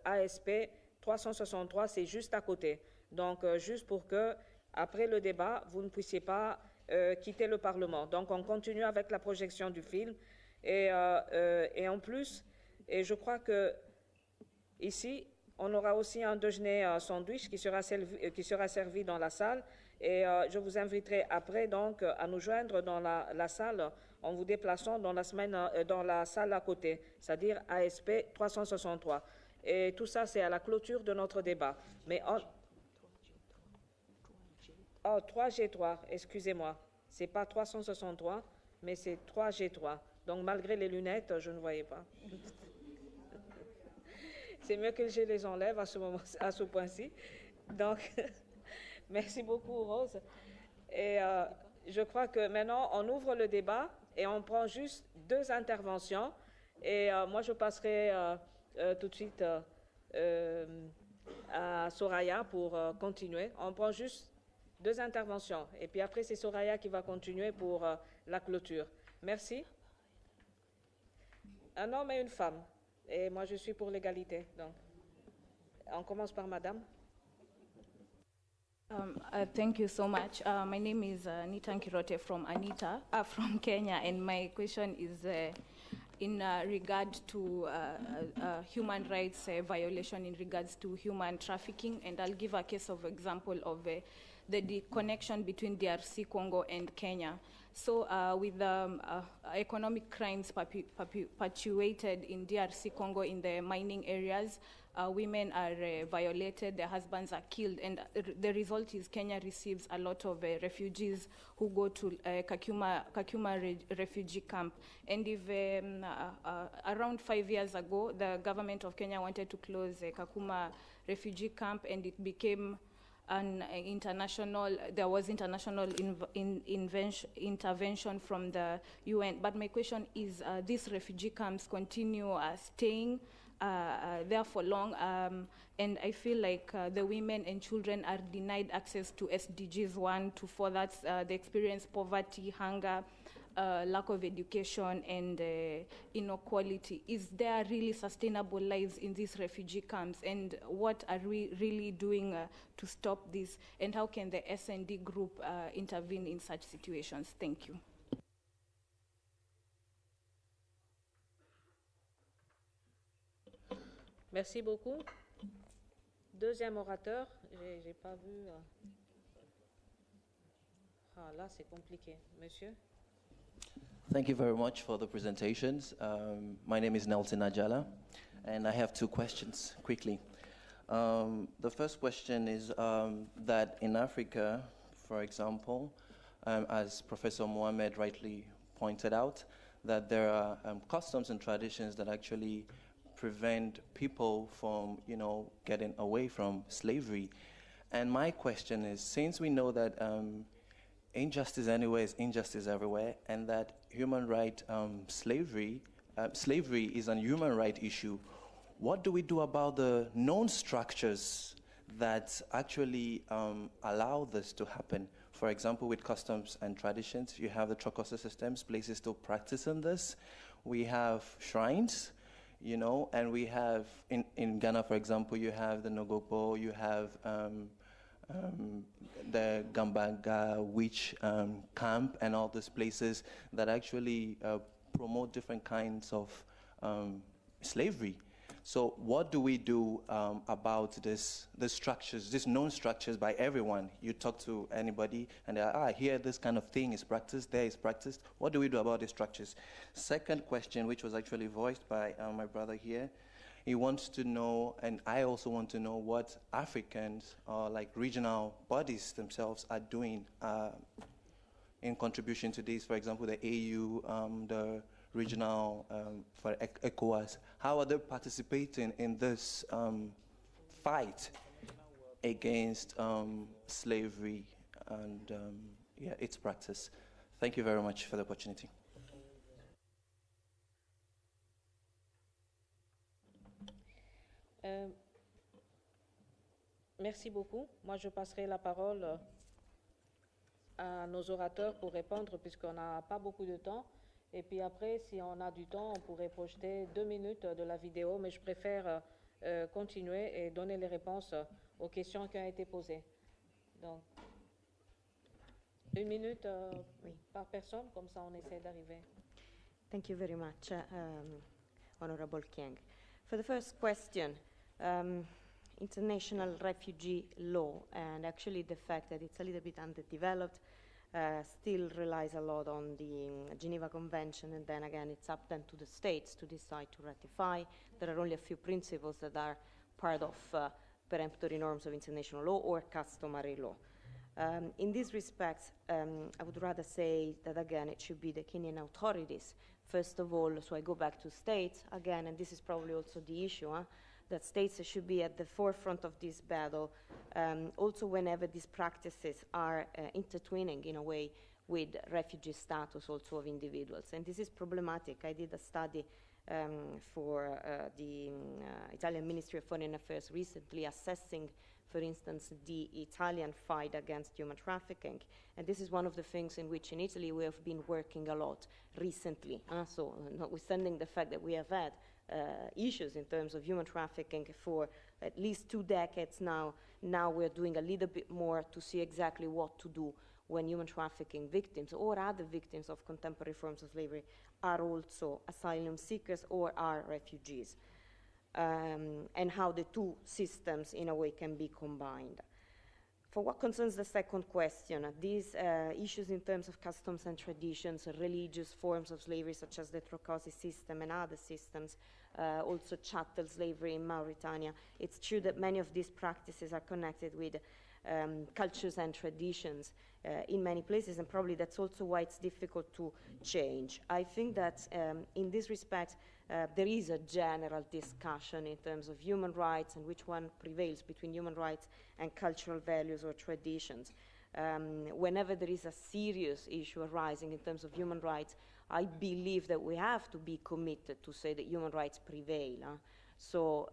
ASP 363, c'est juste à côté. Donc, juste pour que, après le débat, vous ne puissiez pas quitter le Parlement. Donc, on continue avec la projection du film. Et en plus, et je crois que ici, on aura aussi un déjeuner sandwich qui sera servi dans la salle. Et je vous inviterai après donc à nous joindre dans la salle en vous déplaçant dans la salle à côté, c'est-à-dire ASP 363. Et tout ça, c'est à la clôture de notre débat. Mais oh, 3G3, excusez-moi. C'est pas 363, mais c'est 3G3. Donc malgré les lunettes, je ne voyais pas. C'est mieux que je les enlève à ce point-ci. Donc, merci beaucoup, Rose. Et je crois que maintenant, on ouvre le débat et on prend juste 2 interventions. Et moi, je passerai tout de suite à Soraya pour continuer. On prend juste 2 interventions. Et puis après, c'est Soraya qui va continuer pour la clôture. Merci. Un homme et une femme. Et moi, je suis pour l'égalité. Donc, on commence par Madame. Thank you so much. My name is Anita Nkirote from Kenya, and my question is in regard to human rights violation in regards to human trafficking, and I'll give a case of example of the connection between DRC Congo and Kenya. So with economic crimes perpetuated in DRC Congo in the mining areas, women are violated, their husbands are killed, and the result is Kenya receives a lot of refugees who go to Kakuma refugee camp. And if around 5 years ago, the government of Kenya wanted to close Kakuma refugee camp, and it became there was international intervention from the UN. But my question is, these refugee camps continue staying there for long, and I feel like the women and children are denied access to SDGs 1 to 4. That's they experience poverty, hunger, lack of education, and inequality. Is there really sustainable lives in these refugee camps, and what are we really doing to stop this, and how can the SND group intervene in such situations? Thank you. Merci beaucoup. Deuxième orateur, j'ai pas vu. Ah, là, c'est compliqué. Monsieur? Thank you very much for the presentations. My name is Nelson Ajala, and I have 2 questions quickly. The first question is that in Africa, for example, as Professor Mohamed rightly pointed out, that there are customs and traditions that actually prevent people from, getting away from slavery. And my question is, since we know that injustice anywhere is injustice everywhere, and that human right slavery is a human right issue, what do we do about the known structures that actually allow this to happen? For example, with customs and traditions, you have the Chokoso systems, places to practice on this. We have shrines, and we have, in Ghana, for example, you have the Nogopo, you have the Gambaga witch camp, and all these places that actually promote different kinds of slavery. So what do we do about the structures, these known structures by everyone? You talk to anybody and they're, here this kind of thing is practiced, there is practiced. What do we do about these structures? Second question, which was actually voiced by my brother here, he wants to know, and I also want to know, what Africans or like regional bodies themselves are doing in contribution to this. For example, the AU, the regional for ECOWAS, how are they participating in this fight against slavery and its practice? Thank you very much for the opportunity. Merci beaucoup. Moi, je passerai la parole à nos orateurs pour répondre puisqu'on n'a pas beaucoup de temps. Et puis après, si on a du temps, on pourrait projeter 2 minutes de la vidéo, mais je préfère continuer et donner les réponses aux questions qui ont été posées. Donc, 1 minute Oui. par personne, comme ça on essaie d'arriver. Thank you very much, Honorable Kieng. For the first question, international refugee law, and actually the fact that it's a little bit underdeveloped, still relies a lot on the Geneva Convention, and then again it's up then to the states to decide to ratify. There are only a few principles that are part of peremptory norms of international law or customary law. In this respect, I would rather say that again it should be the Kenyan authorities, first of all, so I go back to states again, and this is probably also the issue, that states should be at the forefront of this battle, also whenever these practices are intertwining in a way with refugee status also of individuals. And this is problematic. I did a study for the Italian Ministry of Foreign Affairs recently assessing, for instance, the Italian fight against human trafficking. And this is one of the things in which in Italy we have been working a lot recently. So notwithstanding the fact that we have had issues in terms of human trafficking for at least 2 decades now we're doing a little bit more to see exactly what to do when human trafficking victims or other victims of contemporary forms of slavery are also asylum seekers or are refugees, and how the two systems in a way can be combined. For what concerns the second question, these issues in terms of customs and traditions, religious forms of slavery such as the Trocosi system and other systems, also chattel slavery in Mauritania, it's true that many of these practices are connected with cultures and traditions in many places, and probably that's also why it's difficult to change. I think that in this respect, there is a general discussion in terms of human rights and which one prevails between human rights and cultural values or traditions. Whenever there is a serious issue arising in terms of human rights, I believe that we have to be committed to say that human rights prevail. So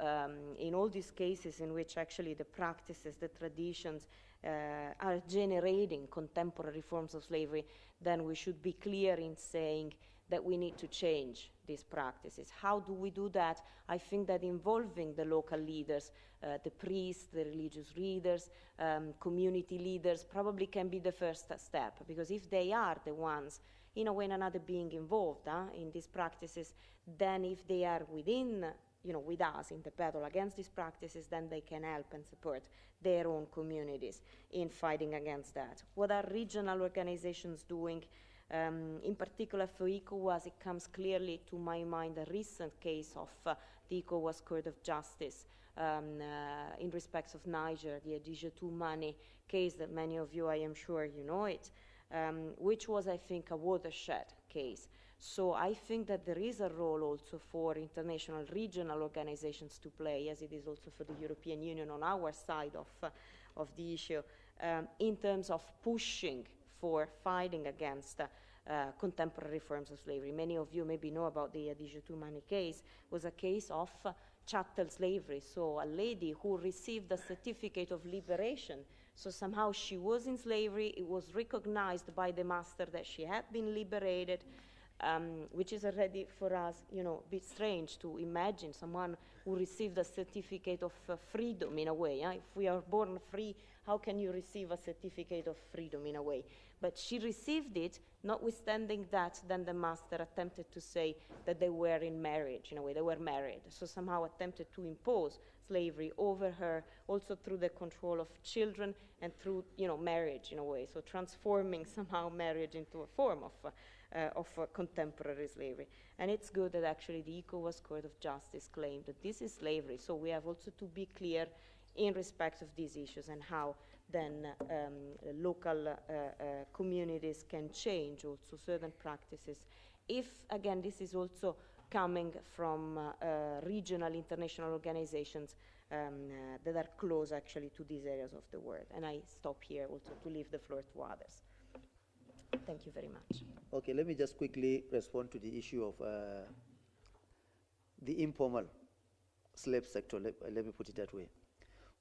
in all these cases in which actually the practices, the traditions are generating contemporary forms of slavery, then we should be clear in saying that we need to change these practices. How do we do that? I think that involving the local leaders, the priests, the religious leaders, community leaders probably can be the first step, because if they are the ones in a way or another being involved in these practices, then if they are within with us in the battle against these practices, then they can help and support their own communities in fighting against that. What are regional organizations doing? In particular for ECOWAS, it comes clearly to my mind a recent case of the ECOWAS Court of Justice in respect of Niger, the Adija 2 money case that many of you, I am sure you know it, which was, I think, a watershed case. So I think that there is a role also for international regional organizations to play, as it is also for the European Union on our side of the issue, in terms of pushing for fighting against contemporary forms of slavery. Many of you maybe know about the Adija Toumani case. It was a case of chattel slavery, so a lady who received a certificate of liberation. So somehow she was in slavery, it was recognized by the master that she had been liberated, which is already for us, a bit strange to imagine someone who received a certificate of freedom in a way. If we are born free, how can you receive a certificate of freedom in a way? But she received it, notwithstanding that, then the master attempted to say that they were in marriage, in a way, they were married. So somehow attempted to impose slavery over her, also through the control of children and through, marriage in a way. So transforming somehow marriage into a form of contemporary slavery. And it's good that actually the ECOWAS Court of Justice claimed that this is slavery. So we have also to be clear in respect of these issues and how then local communities can change also certain practices. If, again, this is also coming from regional international organizations that are close actually to these areas of the world. And I stop here also to leave the floor to others. Thank you very much. Okay, let me just quickly respond to the issue of the informal slave sector, let me put it that way,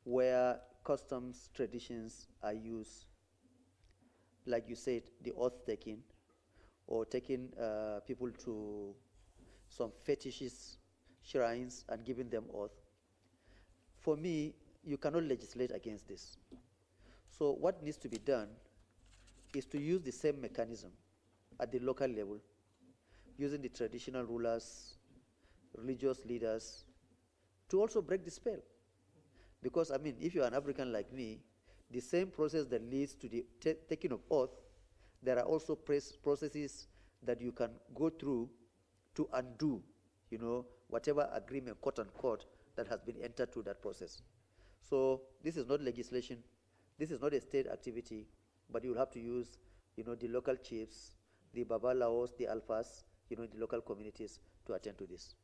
where customs traditions are used like you said, the oath taking, or taking people to some fetishist shrines and giving them oath. For me, you cannot legislate against this. So what needs to be done is to use the same mechanism at the local level, using the traditional rulers, religious leaders, to also break the spell. Because, I mean, if you're an African like me, the same process that leads to the taking of oath, there are also processes that you can go through to undo, you know, whatever agreement, quote unquote, that has been entered through that process. So this is not legislation, this is not a state activity, but you will have to use, you know, the local chiefs, the babalaos, the alphas, you know, the local communities to attend to this.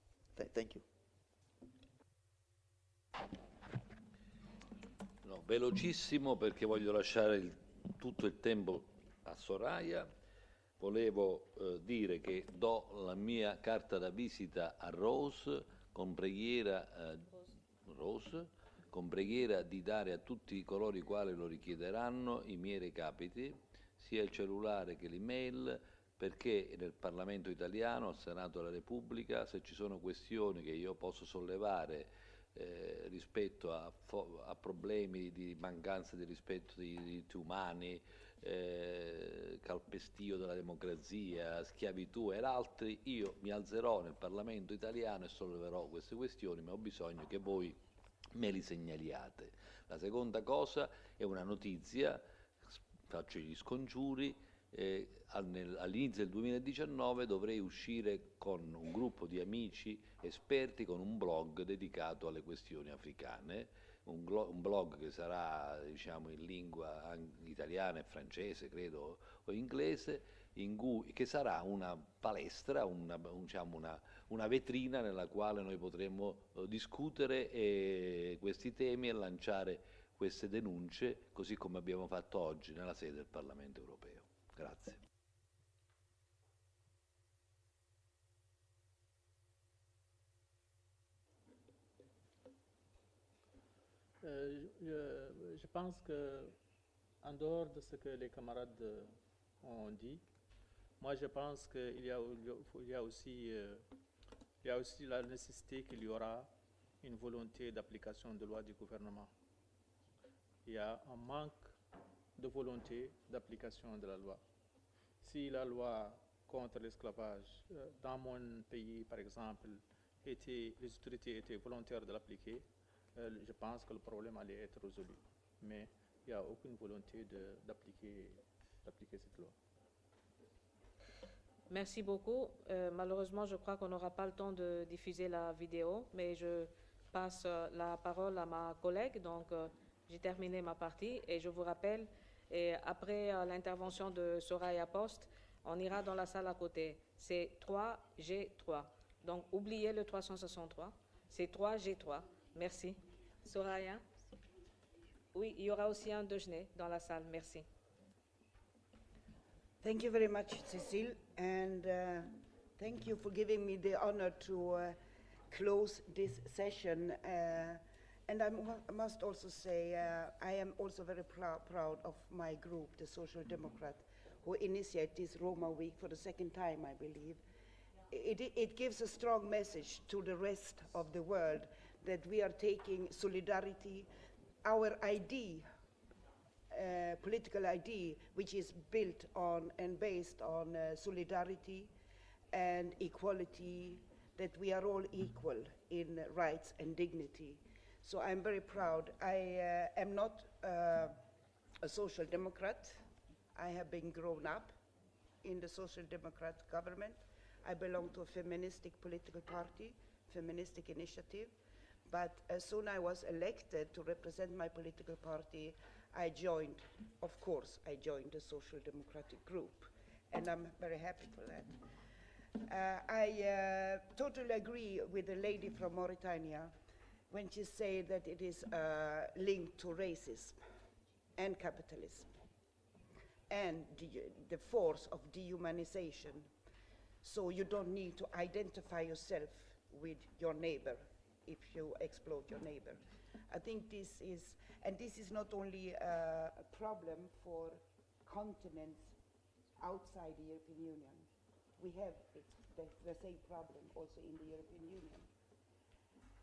Thank you. No, velocissimo perché voglio lasciare tutto il tempo a Soraya. Volevo dire che do la mia carta da visita a Rose con preghiera di dare a tutti coloro i quali lo richiederanno i miei recapiti, sia il cellulare che l'email, perché nel Parlamento italiano, al Senato della Repubblica, se ci sono questioni che io posso sollevare rispetto a problemi di mancanza di rispetto dei diritti umani, calpestio della democrazia, schiavitù ed altri, io mi alzerò nel Parlamento italiano e solleverò queste questioni, ma ho bisogno che voi me li segnaliate. La seconda cosa è una notizia, faccio gli scongiuri, all'inizio del 2019 dovrei uscire con un gruppo di amici esperti con un blog dedicato alle questioni africane, un blog che sarà, diciamo, in lingua italiana e francese, credo, o inglese, che sarà una palestra, una vetrina nella quale noi potremo discutere questi temi e lanciare queste denunce, così come abbiamo fatto oggi nella sede del Parlamento europeo. Grazie. Je pense que, en dehors de ce que les camarades ont dit, moi je pense qu'il y a aussi la nécessité qu'il y aura une volonté d'application de loi du gouvernement. Il y a un manque de volonté d'application de la loi. Si la loi contre l'esclavage, dans mon pays par exemple, les autorités étaient volontaires de l'appliquer, je pense que le problème allait être résolu. Mais il n'y a aucune volonté d'appliquer cette loi. Merci beaucoup. Malheureusement, je crois qu'on n'aura pas le temps de diffuser la vidéo, mais je passe la parole à ma collègue. Donc, j'ai terminé ma partie et je vous rappelle, et après l'intervention de Soraya Post, on ira dans la salle à côté. C'est 3G3. Donc, oubliez le 363. C'est 3G3. Merci. Soraya? Oui, il y aura aussi un déjeuner dans la salle. Merci. Thank you very much, Cécile, and thank you for giving me the honor to close this session. And I must also say I am also very proud of my group, the Social Democrat, who initiated this Roma Week for the second time, I believe. It gives a strong message to the rest of the world that we are taking solidarity, our ID, political ID, which is built on and based on solidarity and equality, that we are all equal in rights and dignity. So I'm very proud. I am not a social democrat. I have been grown up in the social democrat government. I belong to a feministic political party, feministic initiative. But as soon as I was elected to represent my political party, I joined the Social Democratic group, and I'm very happy for that. I totally agree with the lady from Mauritania when she said that it is linked to racism and capitalism and the force of dehumanization. So you don't need to identify yourself with your neighbor if you exploit your neighbor. I think this is not only a problem for continents outside the European Union. We have the same problem also in the European Union.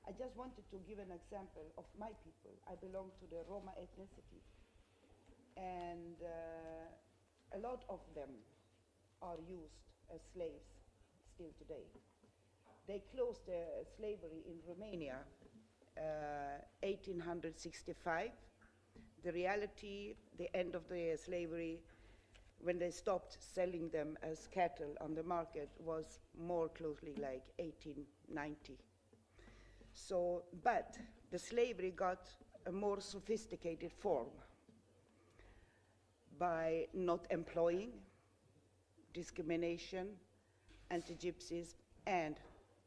I just wanted to give an example of my people. I belong to the Roma ethnicity, and a lot of them are used as slaves still today. They closed slavery in Romania 1865. The reality, the end of the slavery, when they stopped selling them as cattle on the market, was more closely like 1890. So, but the slavery got a more sophisticated form by not employing, discrimination, anti-gypsies, and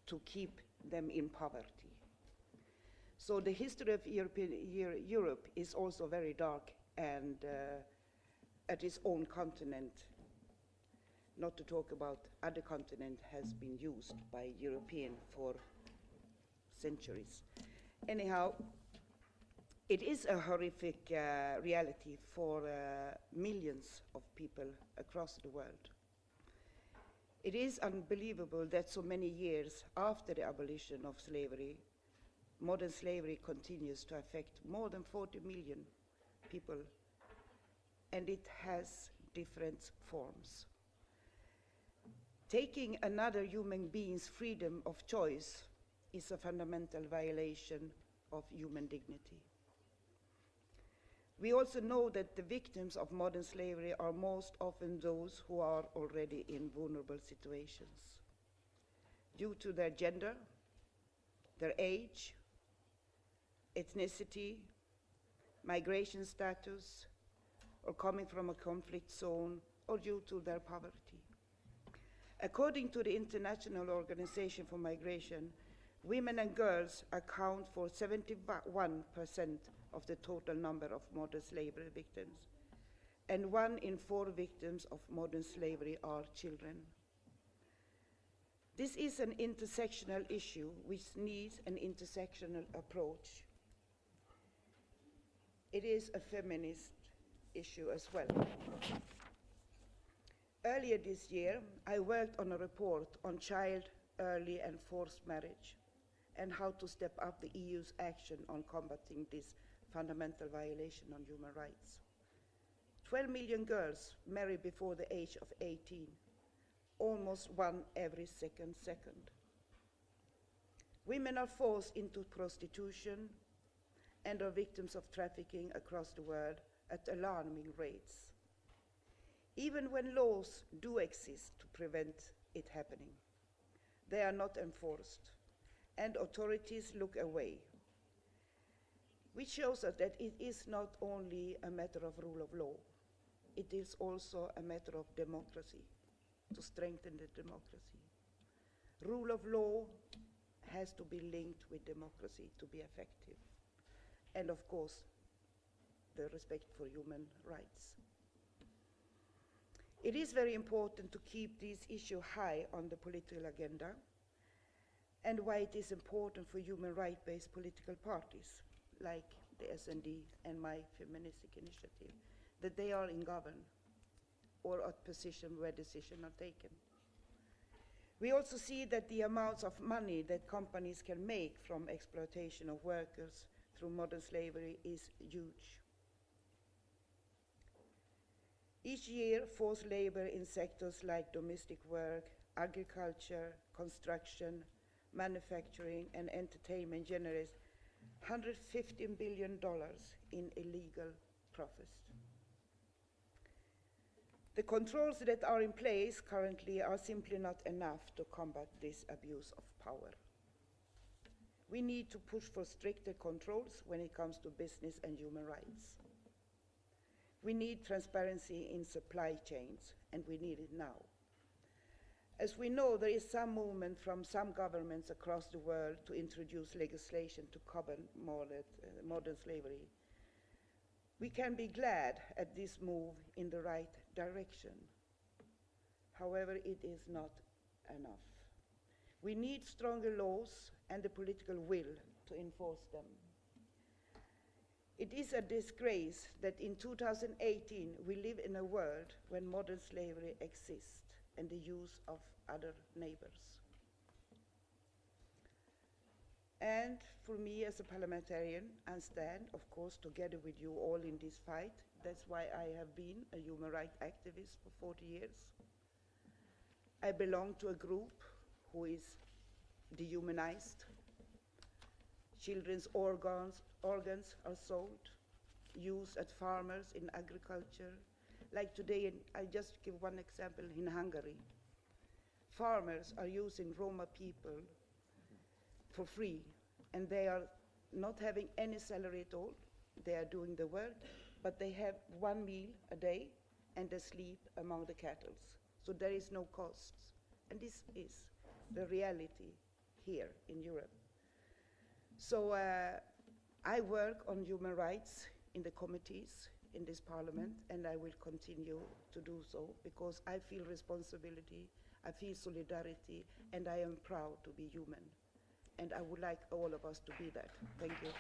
to keep them in poverty. So the history of Europe is also very dark, and at its own continent, not to talk about other continent, has been used by European for centuries. Anyhow, it is a horrific reality for millions of people across the world. It is unbelievable that so many years after the abolition of slavery, modern slavery continues to affect more than 40 million people, and it has different forms. Taking another human being's freedom of choice is a fundamental violation of human dignity. We also know that the victims of modern slavery are most often those who are already in vulnerable situations due to their gender, their age, ethnicity, migration status, or coming from a conflict zone, or due to their poverty. According to the International Organization for Migration, women and girls account for 71% of the total number of modern slavery victims, and 1 in 4 victims of modern slavery are children. This is an intersectional issue which needs an intersectional approach. It is a feminist issue as well. Earlier this year, I worked on a report on child, early and forced marriage, and how to step up the EU's action on combating this fundamental violation on human rights. 12 million girls marry before the age of 18, almost 1 every second. Women are forced into prostitution and are victims of trafficking across the world at alarming rates, even when laws do exist to prevent it happening. They are not enforced, and authorities look away, which shows us that it is not only a matter of rule of law, it is also a matter of democracy, to strengthen the democracy. Rule of law has to be linked with democracy to be effective, and of course, the respect for human rights. It is very important to keep this issue high on the political agenda, and why it is important for human rights-based political parties, like the SD and my feministic initiative, that they are in government or at position where decisions are taken. We also see that the amounts of money that companies can make from exploitation of workers through modern slavery is huge. Each year, forced labor in sectors like domestic work, agriculture, construction, manufacturing, and entertainment generates $115 billion in illegal profits. The controls that are in place currently are simply not enough to combat this abuse of power. We need to push for stricter controls when it comes to business and human rights. We need transparency in supply chains, and we need it now. As we know, there is some movement from some governments across the world to introduce legislation to combat modern slavery. We can be glad at this move in the right direction. However, it is not enough. We need stronger laws and the political will to enforce them. It is a disgrace that in 2018 we live in a world when modern slavery exists and the use of other neighbors. And for me as a parliamentarian, I stand, of course, together with you all in this fight. That's why I have been a human rights activist for 40 years. I belong to a group who is dehumanized. Children's organs are sold, used as farmers in agriculture. Like today, I just give one example in Hungary. Farmers are using Roma people for free, and they are not having any salary at all. They are doing the work, but they have one meal a day, and they sleep among the cattle. So there is no costs. And this is the reality here in Europe. So I work on human rights in the committees in this parliament, and I will continue to do so because I feel responsibility, I feel solidarity, and I am proud to be human. And I would like all of us to be that. Thank you.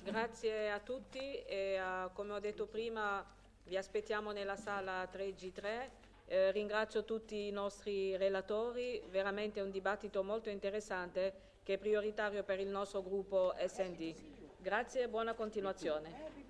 Grazie a tutti e come ho detto prima vi aspettiamo nella sala 3G3. Ringrazio tutti i nostri relatori, veramente un dibattito molto interessante che è prioritario per il nostro gruppo SD. Grazie e buona continuazione.